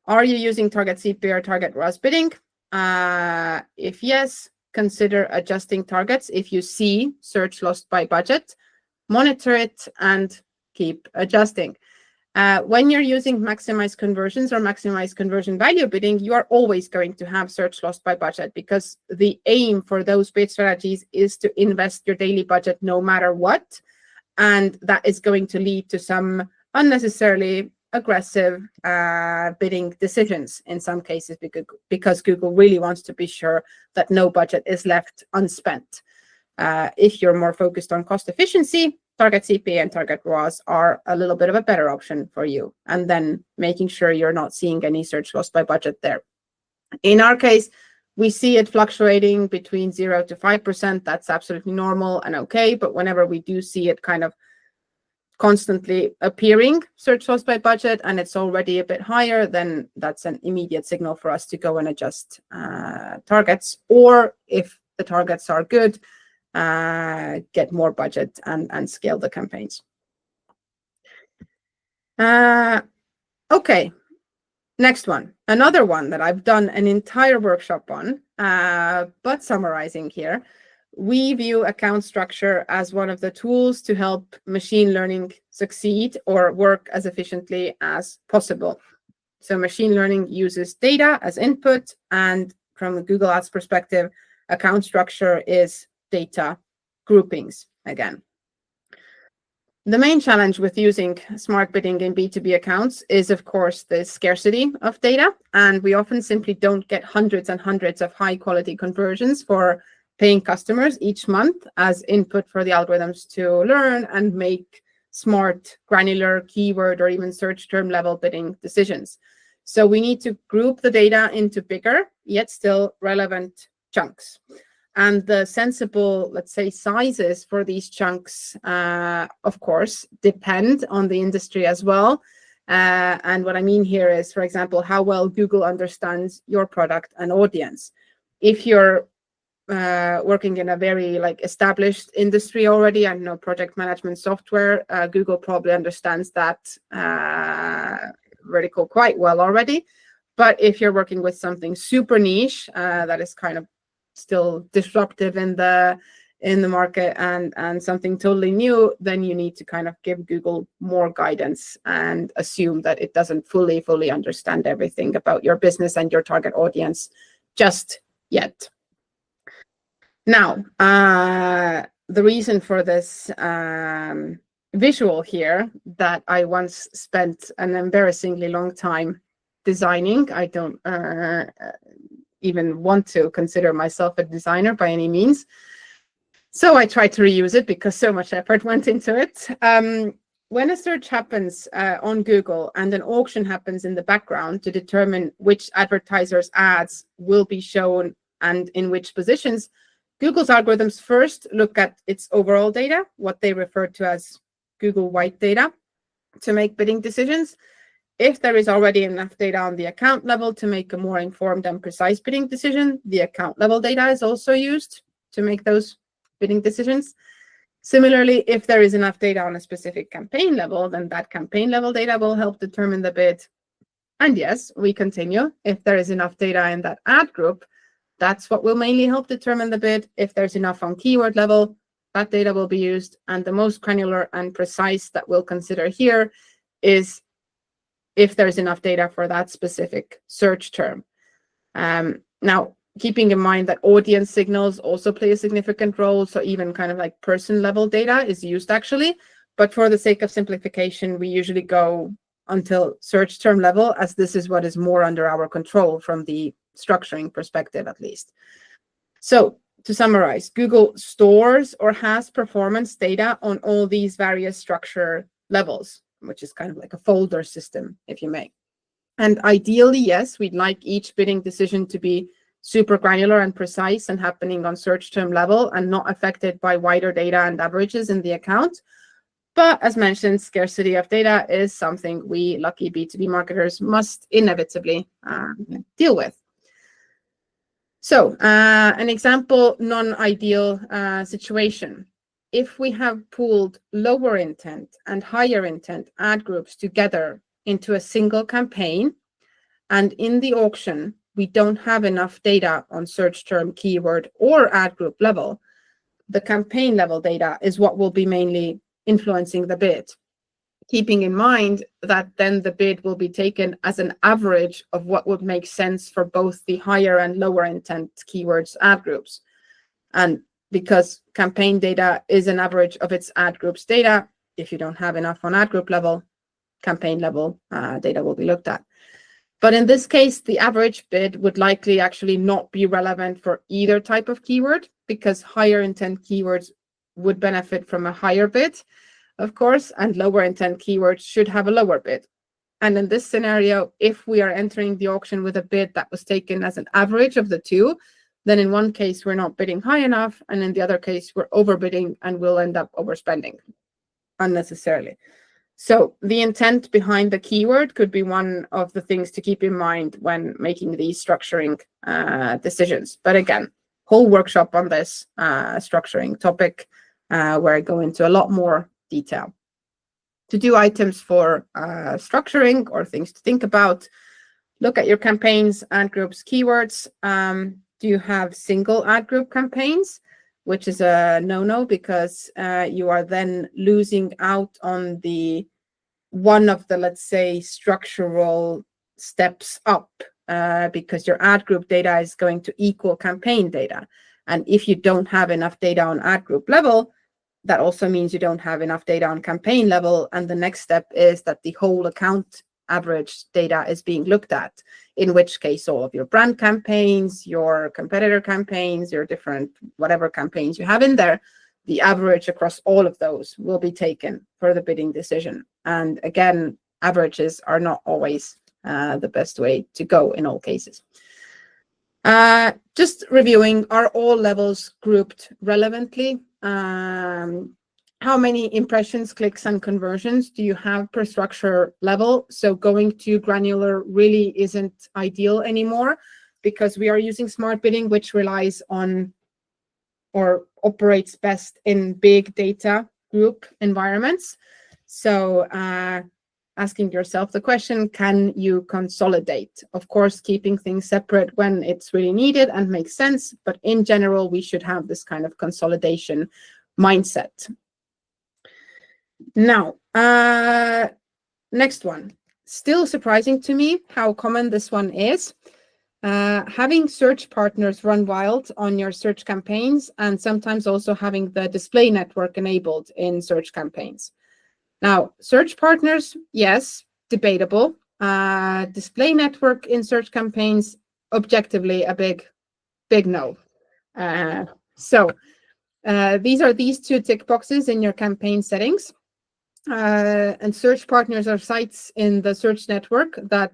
Are you using target CPA or target ROAS bidding? If yes, consider adjusting targets if you see search lost by budget. Monitor it and keep adjusting. When you're using maximize conversions or maximize conversion value bidding, you are always going to have search lost by budget, because the aim for those bid strategies is to invest your daily budget no matter what. And that is going to lead to some unnecessarily aggressive bidding decisions in some cases, because Google really wants to be sure that no budget is left unspent. If you're more focused on cost efficiency, target CPA and target ROAS are a little bit of a better option for you. And then making sure you're not seeing any search lost by budget there. In our case, we see it fluctuating between 0 to 5%. That's absolutely normal and okay. But whenever we do see it kind of constantly appearing search lost by budget and it's already a bit higher, then that's an immediate signal for us to go and adjust targets. Or if the targets are good, get more budget and scale the campaigns. Okay, next one. Another one that I've done an entire workshop on, but summarizing here. We view account structure as one of the tools to help machine learning succeed or work as efficiently as possible. So machine learning uses data as input, and from a Google Ads perspective, account structure is data groupings again. The main challenge with using smart bidding in B2B accounts is, of course, the scarcity of data. And we often simply don't get hundreds and hundreds of high quality conversions for paying customers each month as input for the algorithms to learn and make smart, granular, keyword, or even search term level bidding decisions. So we need to group the data into bigger, yet still relevant chunks. And the sensible, let's say, sizes for these chunks, of course, depend on the industry as well. And what I mean here is, for example, how well Google understands your product and audience. If you're working in a very established industry already, I know project management software, Google probably understands that vertical quite well already. But if you're working with something super niche that is kind of still disruptive in the market and something totally new, then you need to kind of give Google more guidance and assume that it doesn't fully understand everything about your business and your target audience just yet. Now, the reason for this visual here that I once spent an embarrassingly long time designing. I don't even want to consider myself a designer by any means. So I tried to reuse it because so much effort went into it. When a search happens on Google and an auction happens in the background to determine which advertisers' ads will be shown and in which positions, Google's algorithms first look at its overall data, what they refer to as Google white data, to make bidding decisions. If there is already enough data on the account level to make a more informed and precise bidding decision, the account level data is also used to make those bidding decisions. Similarly, if there is enough data on a specific campaign level, then that campaign level data will help determine the bid. And yes, we continue. If there is enough data in that ad group, that's what will mainly help determine the bid. If there's enough on keyword level, that data will be used. And the most granular and precise that we'll consider here is if there's enough data for that specific search term. Now, keeping in mind that audience signals also play a significant role, so even kind of like person level data is used actually, but for the sake of simplification, we usually go until search term level, as this is what is more under our control from the structuring perspective at least. So to summarize, Google stores or has performance data on all these various structure levels, which is kind of like a folder system, if you may. And ideally, yes, we'd like each bidding decision to be super granular and precise and happening on search term level and not affected by wider data and averages in the account. But as mentioned, scarcity of data is something we lucky B2B marketers must inevitably deal with. So an example non-ideal situation. If we have pooled lower intent and higher intent ad groups together into a single campaign, and in the auction, we don't have enough data on search term, keyword, or ad group level, the campaign level data is what will be mainly influencing the bid. Keeping in mind that then the bid will be taken as an average of what would make sense for both the higher and lower intent keywords ad groups. And because campaign data is an average of its ad groups data, if you don't have enough on ad group level, campaign level data will be looked at. But in this case, the average bid would likely actually not be relevant for either type of keyword, because higher intent keywords would benefit from a higher bid, of course, and lower intent keywords should have a lower bid. And in this scenario, if we are entering the auction with a bid that was taken as an average of the two, then in one case, we're not bidding high enough, and in the other case, we're overbidding and we'll end up overspending unnecessarily. So the intent behind the keyword could be one of the things to keep in mind when making these structuring decisions. But again, whole workshop on this structuring topic where I go into a lot more detail. To do items for structuring or things to think about, look at your campaigns, ad groups, keywords. Do you have single ad group campaigns, which is a no-no because you are then losing out on the one of the, let's say, structural steps up because your ad group data is going to equal campaign data. And if you don't have enough data on ad group level, that also means you don't have enough data on campaign level. And the next step is that the whole account average data is being looked at, in which case all of your brand campaigns, your competitor campaigns, your different whatever campaigns you have in there, the average across all of those will be taken for the bidding decision. And again, averages are not always the best way to go in all cases. Just reviewing, are all levels grouped relevantly? How many impressions, clicks, and conversions do you have per structure level? So going too granular really isn't ideal anymore, because we are using smart bidding, which relies on or operates best in big data group environments. So asking yourself the question, can you consolidate? Of course, keeping things separate when it's really needed and makes sense, but in general, we should have this kind of consolidation mindset. Now, next one. Still surprising to me how common this one is. Having search partners run wild on your search campaigns, and sometimes also having the display network enabled in search campaigns. Now, search partners, yes, debatable. Display network in search campaigns, objectively a big no. These are these two tick boxes in your campaign settings. And search partners are sites in the search network that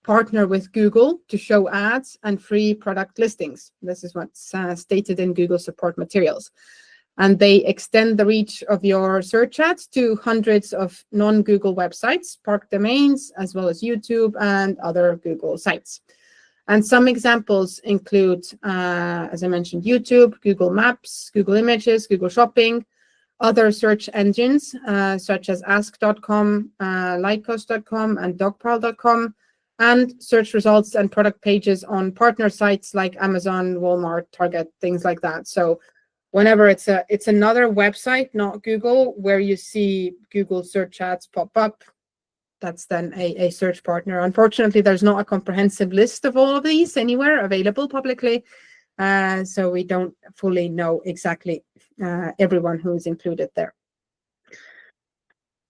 partner with Google to show ads and free product listings. This is what's stated in Google support materials. And they extend the reach of your search ads to hundreds of non-Google websites, park domains, as well as YouTube and other Google sites. And some examples include, as I mentioned, YouTube, Google Maps, Google Images, Google Shopping, other search engines such as ask.com, Lycos.com, and dogpile.com, and search results and product pages on partner sites like Amazon, Walmart, Target, things like that. So whenever it's another website, not Google, where you see Google search ads pop up, that's then a search partner. Unfortunately, there's not a comprehensive list of all of these anywhere available publicly. So we don't fully know exactly everyone who is included there.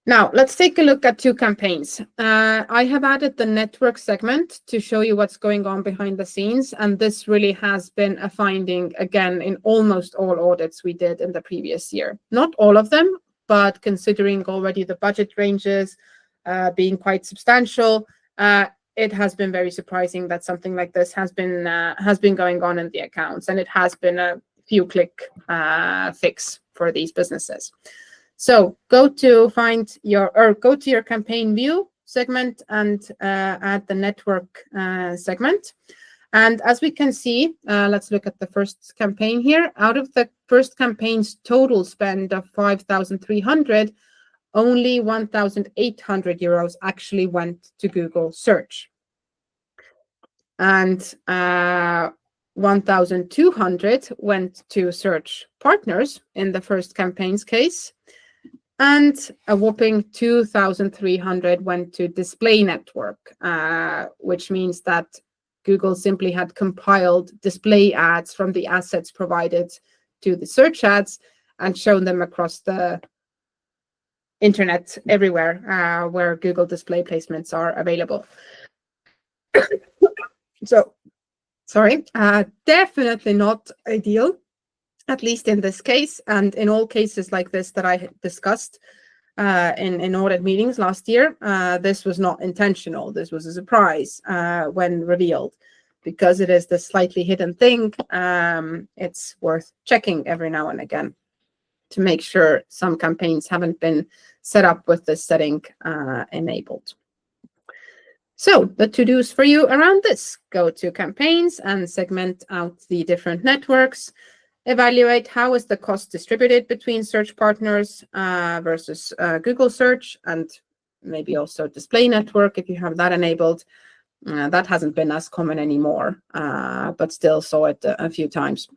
Now, let's take a look at two campaigns. I have added the network segment to show you what's going on behind the scenes. And this really has been a finding, again, in almost all audits we did in the previous year. Not all of them, but considering already the budget ranges being quite substantial, it has been very surprising that something like this has been going on in the accounts, and it has been a few click fix for these businesses. So go to your campaign view segment and add the network segment. And as we can see, let's look at the first campaign here. Out of the first campaign's total spend of 5,300, only 1,800 euros actually went to Google search. And 1,200 went to search partners in the first campaign's case. And a whopping 2,300 went to display network, which means that Google simply had compiled display ads from the assets provided to the search ads and shown them across the internet everywhere where Google display placements are available. So, sorry, definitely not ideal, at least in this case, and in all cases like this that I discussed in audit meetings last year. This was not intentional. This was a surprise when revealed, because it is the slightly hidden thing. It's worth checking every now and again to make sure some campaigns haven't been set up with this setting enabled. So the to-dos for you around this: go to campaigns and segment out the different networks. Evaluate how is the cost distributed between search partners versus Google search, and maybe also display network if you have that enabled. That hasn't been as common anymore, but still saw it a few times,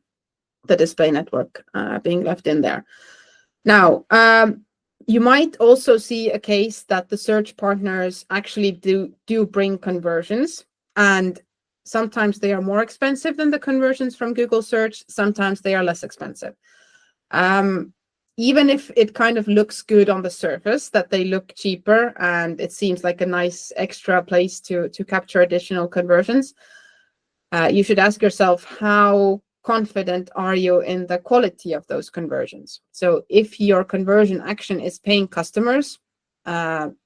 the display network being left in there. Now, you might also see a case that the search partners actually do bring conversions, and Sometimes they are more expensive than the conversions from Google search. Sometimes they are less expensive. Even if it kind of looks good on the surface, that they look cheaper and it seems like a nice extra place to capture additional conversions, you should ask yourself, how confident are you in the quality of those conversions? So if your conversion action is paying customers,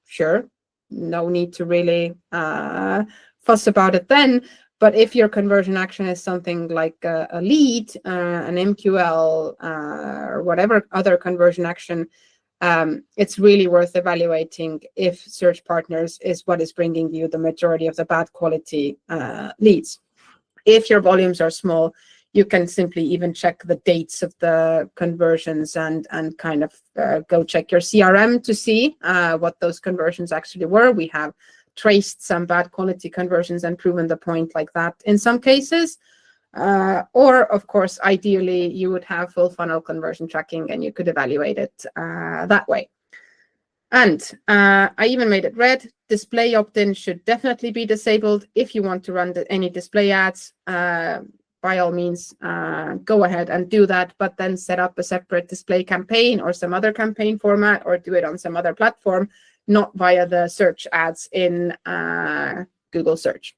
sure, no need to really fuss about it then. But if your conversion action is something like a lead, an MQL, or whatever other conversion action, it's really worth evaluating if Search Partners is what is bringing you the majority of the bad quality leads. If your volumes are small, you can simply even check the dates of the conversions and kind of go check your CRM to see what those conversions actually were. We have traced some bad quality conversions and proven the point like that in some cases. Or, of course, ideally, you would have full funnel conversion tracking and you could evaluate it that way. And I even made it red. Display opt-in should definitely be disabled. If you want to run any display ads, by all means, go ahead and do that, but then set up a separate display campaign or some other campaign format, or do it on some other platform, not via the search ads in Google search.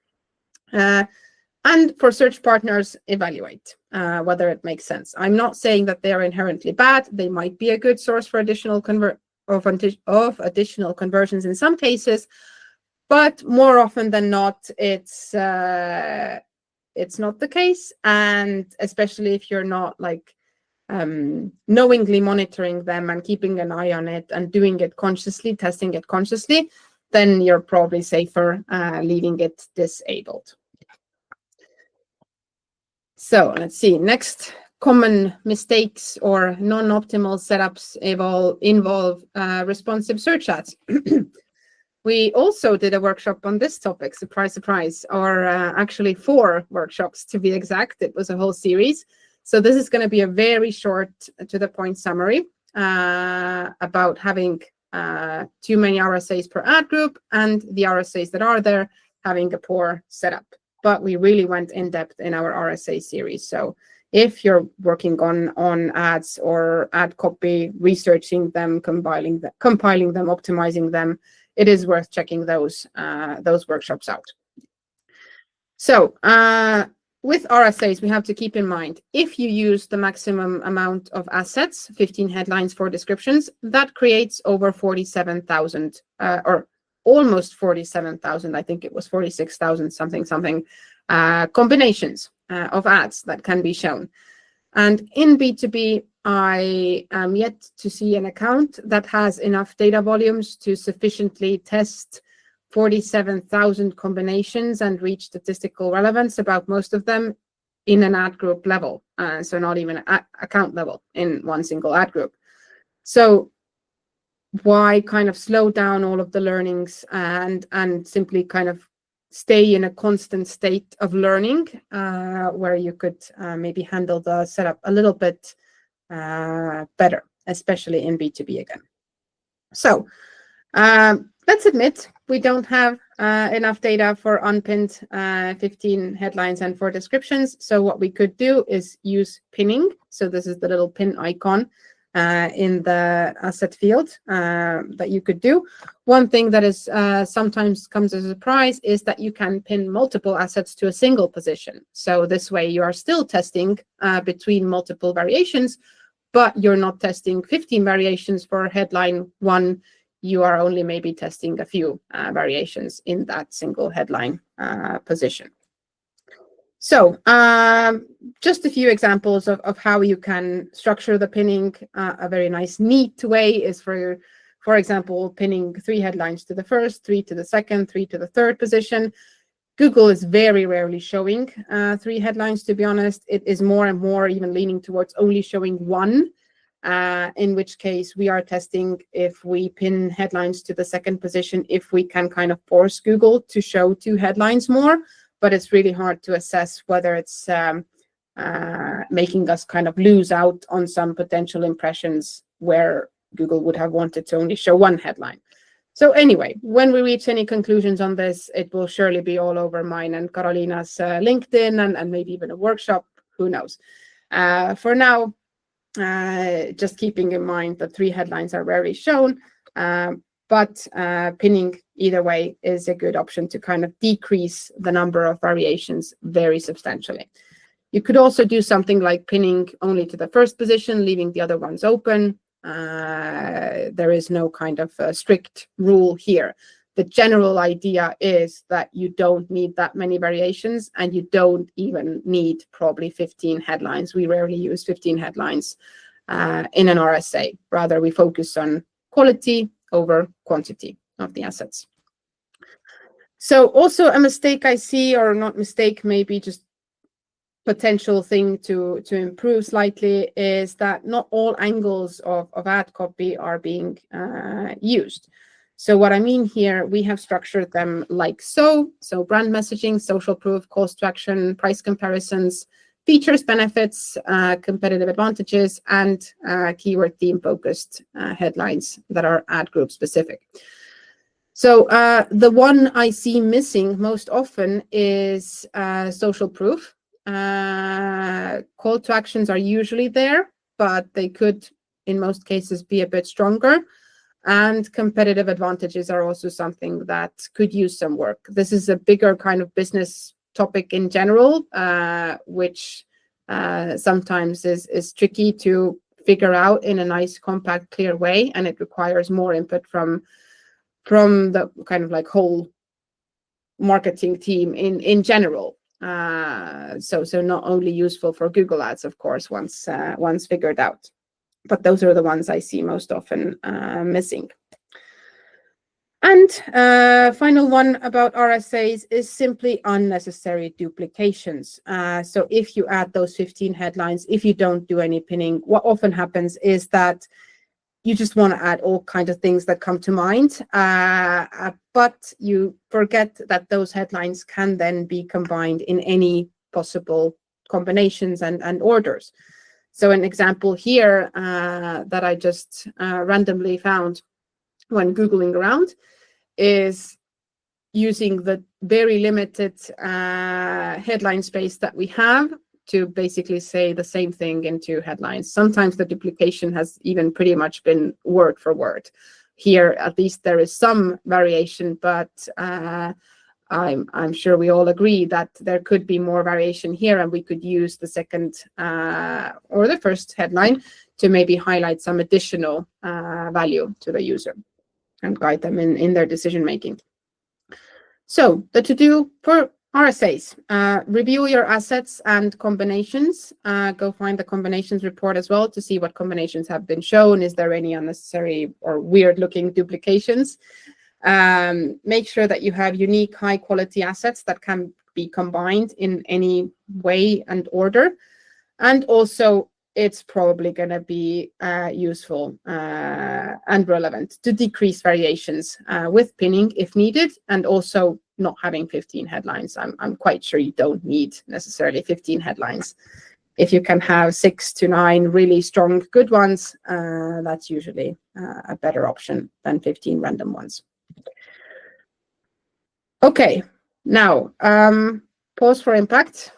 And for Search Partners, evaluate whether it makes sense. I'm not saying that they're inherently bad. They might be a good source for additional additional conversions in some cases, but more often than not, it's not the case. And especially if you're not like knowingly monitoring them and keeping an eye on it and doing it consciously, testing it consciously, then you're probably safer leaving it disabled. So let's see, next common mistakes or non-optimal setups involve responsive search ads. We also did a workshop on this topic, surprise, surprise, or actually 4 workshops to be exact. It was a whole series. So this is going to be a very short, to the point summary about having too many RSAs per ad group and the RSAs that are there having a poor setup. But we really went in depth in our RSA series. So if you're working on ads or ad copy, researching them, compiling them, optimizing them, it is worth checking those workshops out. So with RSAs, we have to keep in mind, if you use the maximum amount of assets, 15 headlines, 4 descriptions, that creates over 47,000 or almost 47,000, I think it was 46,000 something combinations of ads that can be shown. And in B2B, I am yet to see an account that has enough data volumes to sufficiently test 47,000 combinations and reach statistical relevance about most of them in an ad group level. So not even account level in one single ad group. So why kind of slow down all of the learnings and simply kind of stay in a constant state of learning where you could maybe handle the setup a little bit better, especially in B2B again. So let's admit we don't have enough data for unpinned 15 headlines and 4 descriptions. So what we could do is use pinning. So this is the little pin icon in the asset field that you could do. One thing that is sometimes comes as a surprise is that you can pin multiple assets to a single position. So this way you are still testing between multiple variations, but you're not testing 15 variations for headline 1. You are only maybe testing a few variations in that single headline position. So just a few examples of how you can structure the pinning. A very nice, neat way is for example, pinning 3 headlines to the first, 3 to the second, 3 to the third position. Google is very rarely showing 3 headlines, to be honest. It is more and more even leaning towards only showing 1, in which case we are testing if we pin headlines to the second position, if we can kind of force Google to show 2 headlines more. But it's really hard to assess whether it's making us kind of lose out on some potential impressions where Google would have wanted to only show 1 headline. So anyway, when we reach any conclusions on this, it will surely be all over mine and Karolina's LinkedIn and maybe even a workshop, who knows. For now, just keeping in mind that 3 headlines are rarely shown, but pinning either way is a good option to kind of decrease the number of variations very substantially. You could also do something like pinning only to the first position, leaving the other ones open. There is no kind of strict rule here. The general idea is that you don't need that many variations, and you don't even need probably 15 headlines. We rarely use 15 headlines in an RSA. Rather, we focus on quality over quantity of the assets. So also a mistake I see, or not mistake, maybe just potential thing to improve slightly, is that not all angles of ad copy are being used. So what I mean here, we have structured them like so brand messaging, social proof, calls to action, price comparisons, features, benefits, competitive advantages, and keyword theme focused headlines that are ad group specific. So the one I see missing most often is social proof. Call to actions are usually there, but they could, in most cases, be a bit stronger. And competitive advantages are also something that could use some work. This is a bigger kind of business topic in general, which sometimes is tricky to figure out in a nice, compact, clear way, and it requires more input from the kind of like whole marketing team in general. So not only useful for Google Ads, of course, once figured out, but those are the ones I see most often missing. And final one about RSAs is simply unnecessary duplications. So if you add those 15 headlines, if you don't do any pinning, what often happens is that you just want to add all kinds of things that come to mind, but you forget that those headlines can then be combined in any possible combinations and orders. So an example here that I just randomly found when Googling around is using the very limited headline space that we have to basically say the same thing in 2 headlines. Sometimes the duplication has even pretty much been word for word. Here, at least there is some variation, but I'm sure we all agree that there could be more variation here, and we could use the second or the first headline to maybe highlight some additional value to the user and guide them in their decision making. So the to-do for RSAs, review your assets and combinations. Go find the combinations report as well to see what combinations have been shown. Is there any unnecessary or weird looking duplications? Make sure that you have unique high quality assets that can be combined in any way and order. And also it's probably going to be useful and relevant to decrease variations with pinning if needed, and also not having 15 headlines. I'm quite sure you don't need necessarily 15 headlines. If you can have 6 to 9 really strong good ones, that's usually a better option than 15 random ones. Okay, now pause for impact.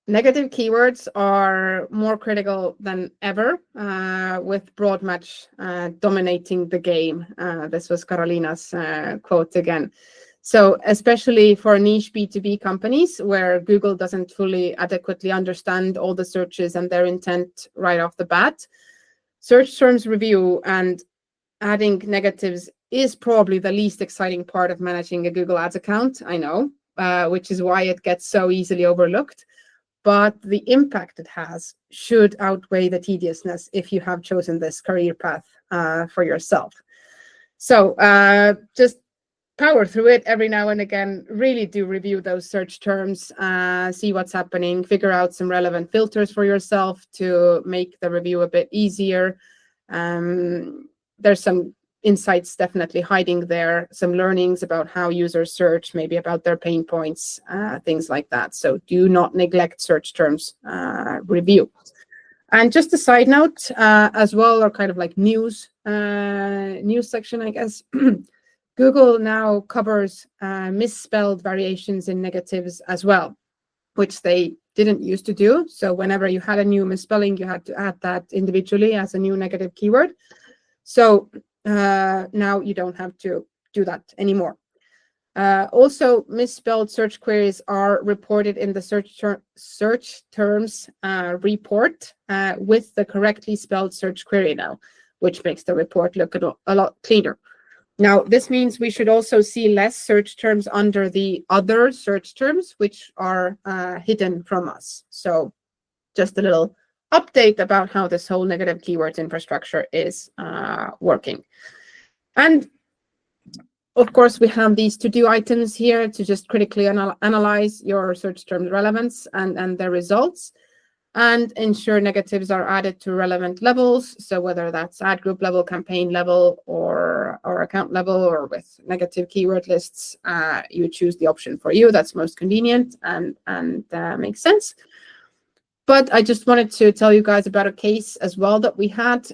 Negative keywords are more critical than ever, with broad match dominating the game. This was Karolina's quote again. So especially for niche B2B companies where Google doesn't fully adequately understand all the searches and their intent right off the bat, search terms review and adding negatives is probably the least exciting part of managing a Google Ads account, I know, which is why it gets so easily overlooked. But the impact it has should outweigh the tediousness if you have chosen this career path for yourself. So just power through it every now and again. Really do review those search terms, see what's happening, figure out some relevant filters for yourself to make the review a bit easier. There's some insights definitely hiding there, some learnings about how users search, maybe about their pain points, things like that. So do not neglect search terms review. And just a side note as well, or kind of like news section, I guess. Google now covers misspelled variations in negatives as well, which they didn't used to do. So whenever you had a new misspelling, you had to add that individually as a new negative keyword. So now you don't have to do that anymore. Also, misspelled search queries are reported in the search terms report with the correctly spelled search query now, which makes the report look a lot cleaner. Now, this means we should also see less search terms under the other search terms, which are hidden from us. So just a little update about how this whole negative keywords infrastructure is working. And of course, we have these to-do items here to just critically analyze your search term relevance and their results, and ensure negatives are added to relevant levels. So whether that's ad group level, campaign level, or account level, or with negative keyword lists, you choose the option for you that's most convenient and makes sense. But I just wanted to tell you guys about a case as well that we had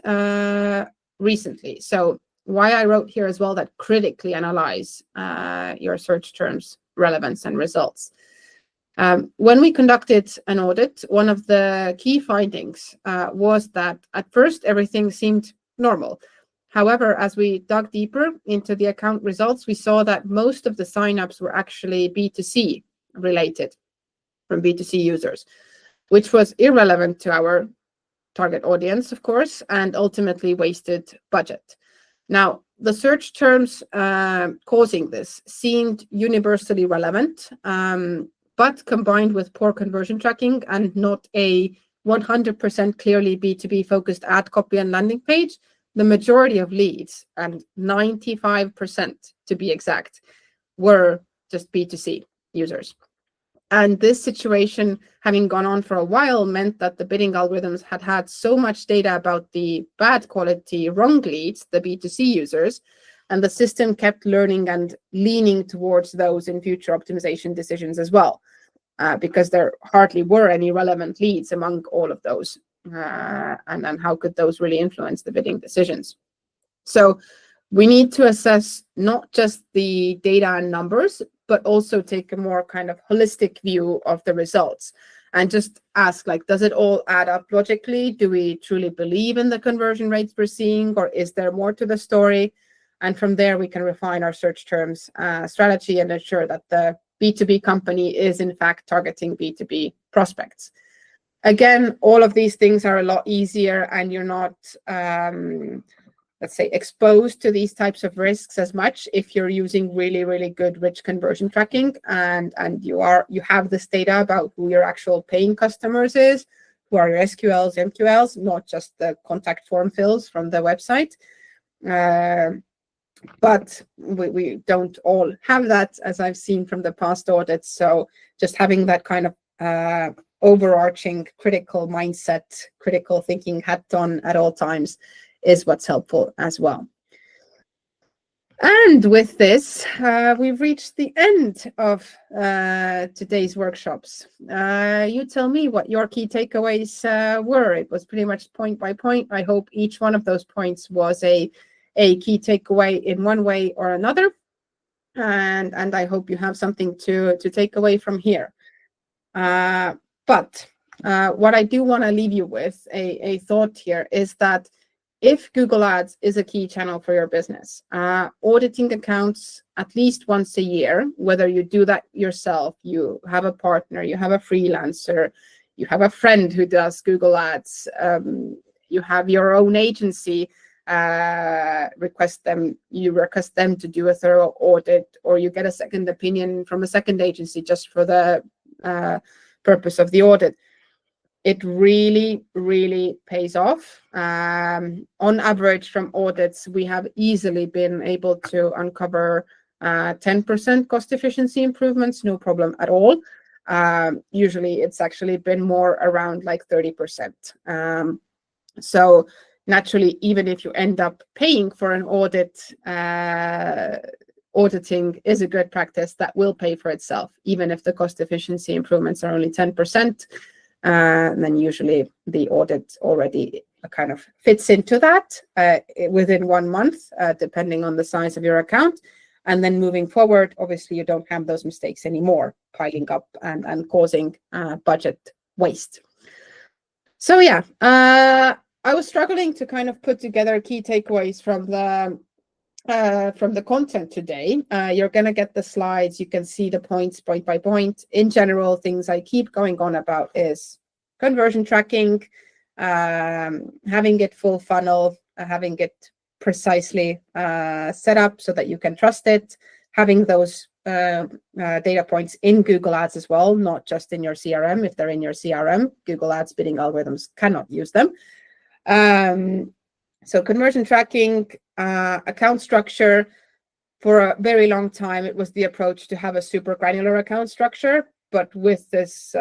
recently. So why I wrote here as well that critically analyze your search terms relevance and results. When we conducted an audit, one of the key findings was that at first everything seemed normal. However, as we dug deeper into the account results, we saw that most of the signups were actually B2C related from B2C users, which was irrelevant to our target audience, of course, and ultimately wasted budget. Now, the search terms causing this seemed universally relevant, but combined with poor conversion tracking and not a 100% clearly B2B focused ad copy and landing page, the majority of leads, and 95% to be exact, were just B2C users. And this situation, having gone on for a while, meant that the bidding algorithms had so much data about the bad quality wrong leads, the B2C users, and the system kept learning and leaning towards those in future optimization decisions as well, because there hardly were any relevant leads among all of those. And then how could those really influence the bidding decisions? So we need to assess not just the data and numbers, but also take a more kind of holistic view of the results and just ask, like, does it all add up logically? Do we truly believe in the conversion rates we're seeing, or is there more to the story? And from there, we can refine our search terms strategy and ensure that the B2B company is in fact targeting B2B prospects. Again, all of these things are a lot easier, and you're not let's say, exposed to these types of risks as much if you're using really, really good rich conversion tracking, and you have this data about who your actual paying customers is, who are your SQLs, MQLs, not just the contact form fills from the website. But we don't all have that, as I've seen from the past audits. So just having that kind of overarching critical mindset, critical thinking hat on at all times is what's helpful as well. And with this, we've reached the end of today's workshops. You tell me what your key takeaways were. It was pretty much point by point. I hope each one of those points was a key takeaway in one way or another. And I hope you have something to take away from here. But what I do want to leave you with, a thought here, is that if Google Ads is a key channel for your business, auditing accounts at least once a year, whether you do that yourself, you have a partner, you have a freelancer, you have a friend who does Google Ads, you have your own agency, request them to do a thorough audit, or you get a second opinion from a second agency just for the purpose of the audit. It really, really pays off. On average, from audits, we have easily been able to uncover 10% cost efficiency improvements, no problem at all. Usually, it's actually been more around like 30%. So naturally, even if you end up paying for an audit, auditing is a good practice that will pay for itself, even if the cost efficiency improvements are only 10%. then usually the audit already kind of fits into that within 1 month, depending on the size of your account. And then moving forward, obviously, you don't have those mistakes anymore piling up and causing budget waste. So yeah, I was struggling to kind of put together key takeaways from the content today. You're going to get the slides. You can see the points point by point. In general, things I keep going on about is conversion tracking, having it full funnel, having it precisely set up so that you can trust it, having those data points in Google Ads as well, not just in your CRM. If they're in your CRM, Google Ads bidding algorithms cannot use them. So conversion tracking, account structure. For a very long time, it was the approach to have a super granular account structure. But with this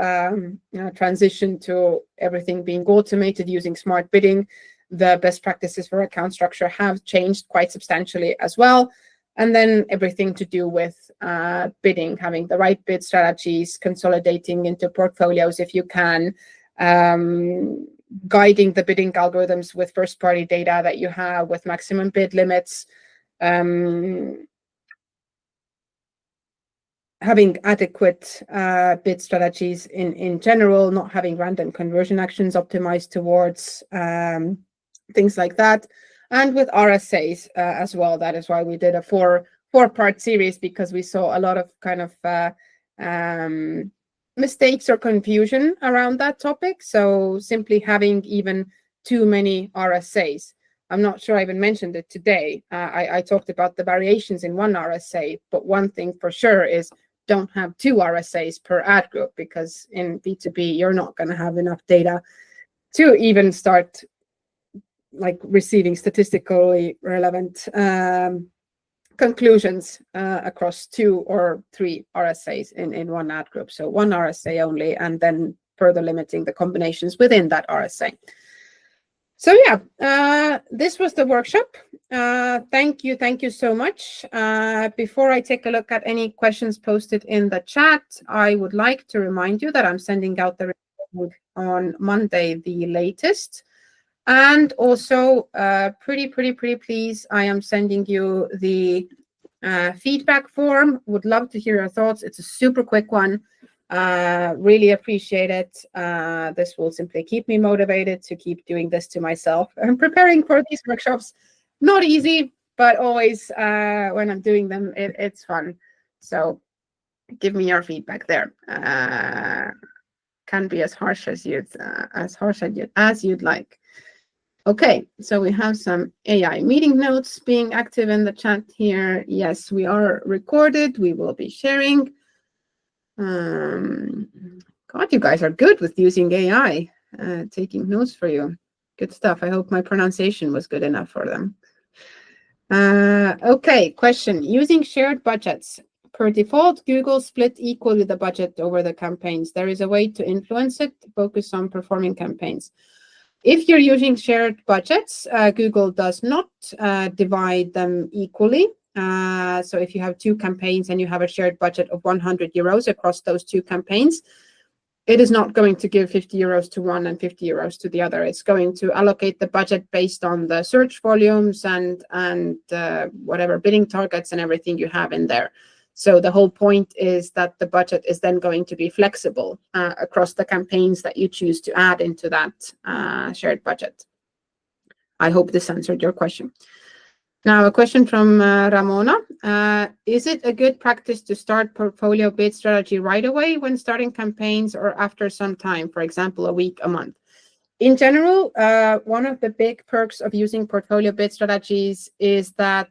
transition to everything being automated using smart bidding, the best practices for account structure have changed quite substantially as well. And then everything to do with bidding, having the right bid strategies, consolidating into portfolios if you can, guiding the bidding algorithms with first-party data that you have with maximum bid limits, having adequate bid strategies in general, not having random conversion actions optimized towards things like that. And with RSAs as well. That is why we did a four-part series, because we saw a lot of kind of mistakes or confusion around that topic. So simply having even too many RSAs. I'm not sure I even mentioned it today. I talked about the variations in one RSA, but one thing for sure is don't have 2 RSAs per ad group, because in B2B, you're not going to have enough data to even start like receiving statistically relevant conclusions across 2 or 3 RSAs in one ad group. So 1 RSA only, and then further limiting the combinations within that RSA. So yeah, this was the workshop. Thank you so much. Before I take a look at any questions posted in the chat, I would like to remind you that I'm sending out the report on Monday, the latest. And also, pretty please, I am sending you the feedback form. Would love to hear your thoughts. It's a super quick one. Really appreciate it. This will simply keep me motivated to keep doing this to myself. I'm preparing for these workshops. Not easy, but always when I'm doing them, it's fun. So give me your feedback there. Can be as harsh as you'd like. Okay, so we have some AI meeting notes being active in the chat here. Yes, we are recorded. We will be sharing. God, you guys are good with using AI, taking notes for you. Good stuff. I hope my pronunciation was good enough for them. Okay, question. Using shared budgets. Per default, Google split equally the budget over the campaigns. There is a way to influence it, focus on performing campaigns. If you're using shared budgets, Google does not divide them equally. So if you have 2 campaigns and you have a shared budget of 100 euros across those 2 campaigns, it is not going to give 50 euros to one and 50 euros to the other. It's going to allocate the budget based on the search volumes and whatever bidding targets and everything you have in there. So the whole point is that the budget is then going to be flexible across the campaigns that you choose to add into that shared budget. I hope this answered your question. Now, a question from Ramona. Is it a good practice to start portfolio bid strategy right away when starting campaigns, or after some time, for example, a week, a month? In general, one of the big perks of using portfolio bid strategies is that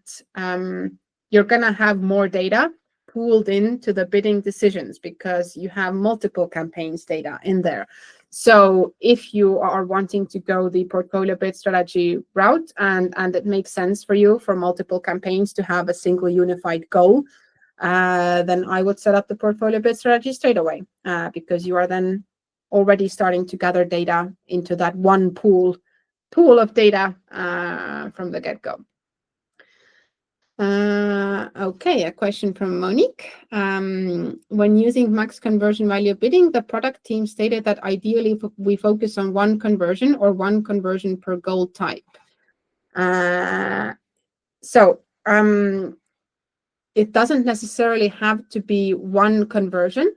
you're going to have more data pooled into the bidding decisions because you have multiple campaigns data in there. So if you are wanting to go the portfolio bid strategy route and it makes sense for you for multiple campaigns to have a single unified goal, then I would set up the portfolio bid strategy straight away because you are then already starting to gather data into that one pool of data from the get-go. Okay, a question from Monique. When using max conversion value bidding, the product team stated that ideally we focus on one conversion or one conversion per goal type. It doesn't necessarily have to be one conversion,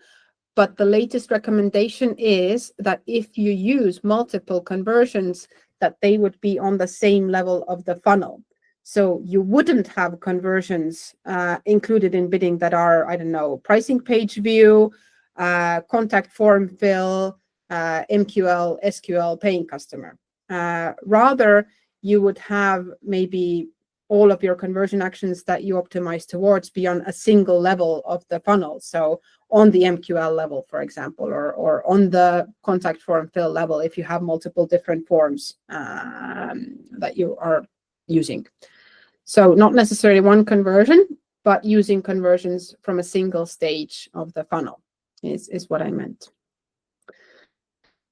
but the latest recommendation is that if you use multiple conversions, that they would be on the same level of the funnel. So you wouldn't have conversions included in bidding that are, I don't know, pricing page view, contact form fill, MQL, SQL, paying customer. Rather, you would have maybe all of your conversion actions that you optimize towards be on a single level of the funnel. So on the MQL level, for example, or on the contact form fill level, if you have multiple different forms that you are using. So not necessarily one conversion, but using conversions from a single stage of the funnel is what I meant.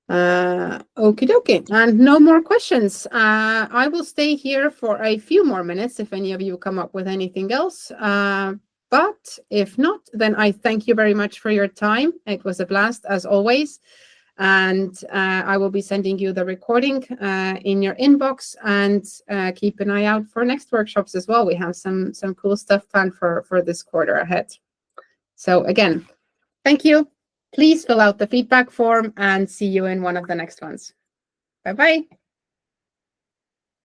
Okie dokie, and no more questions. I will stay here for a few more minutes if any of you come up with anything else. But if not, then I thank you very much for your time. It was a blast as always. And I will be sending you the recording in your inbox, and keep an eye out for next workshops as well. We have some cool stuff planned for this quarter ahead. So again, thank you. Please fill out the feedback form and see you in one of the next ones. Bye-bye.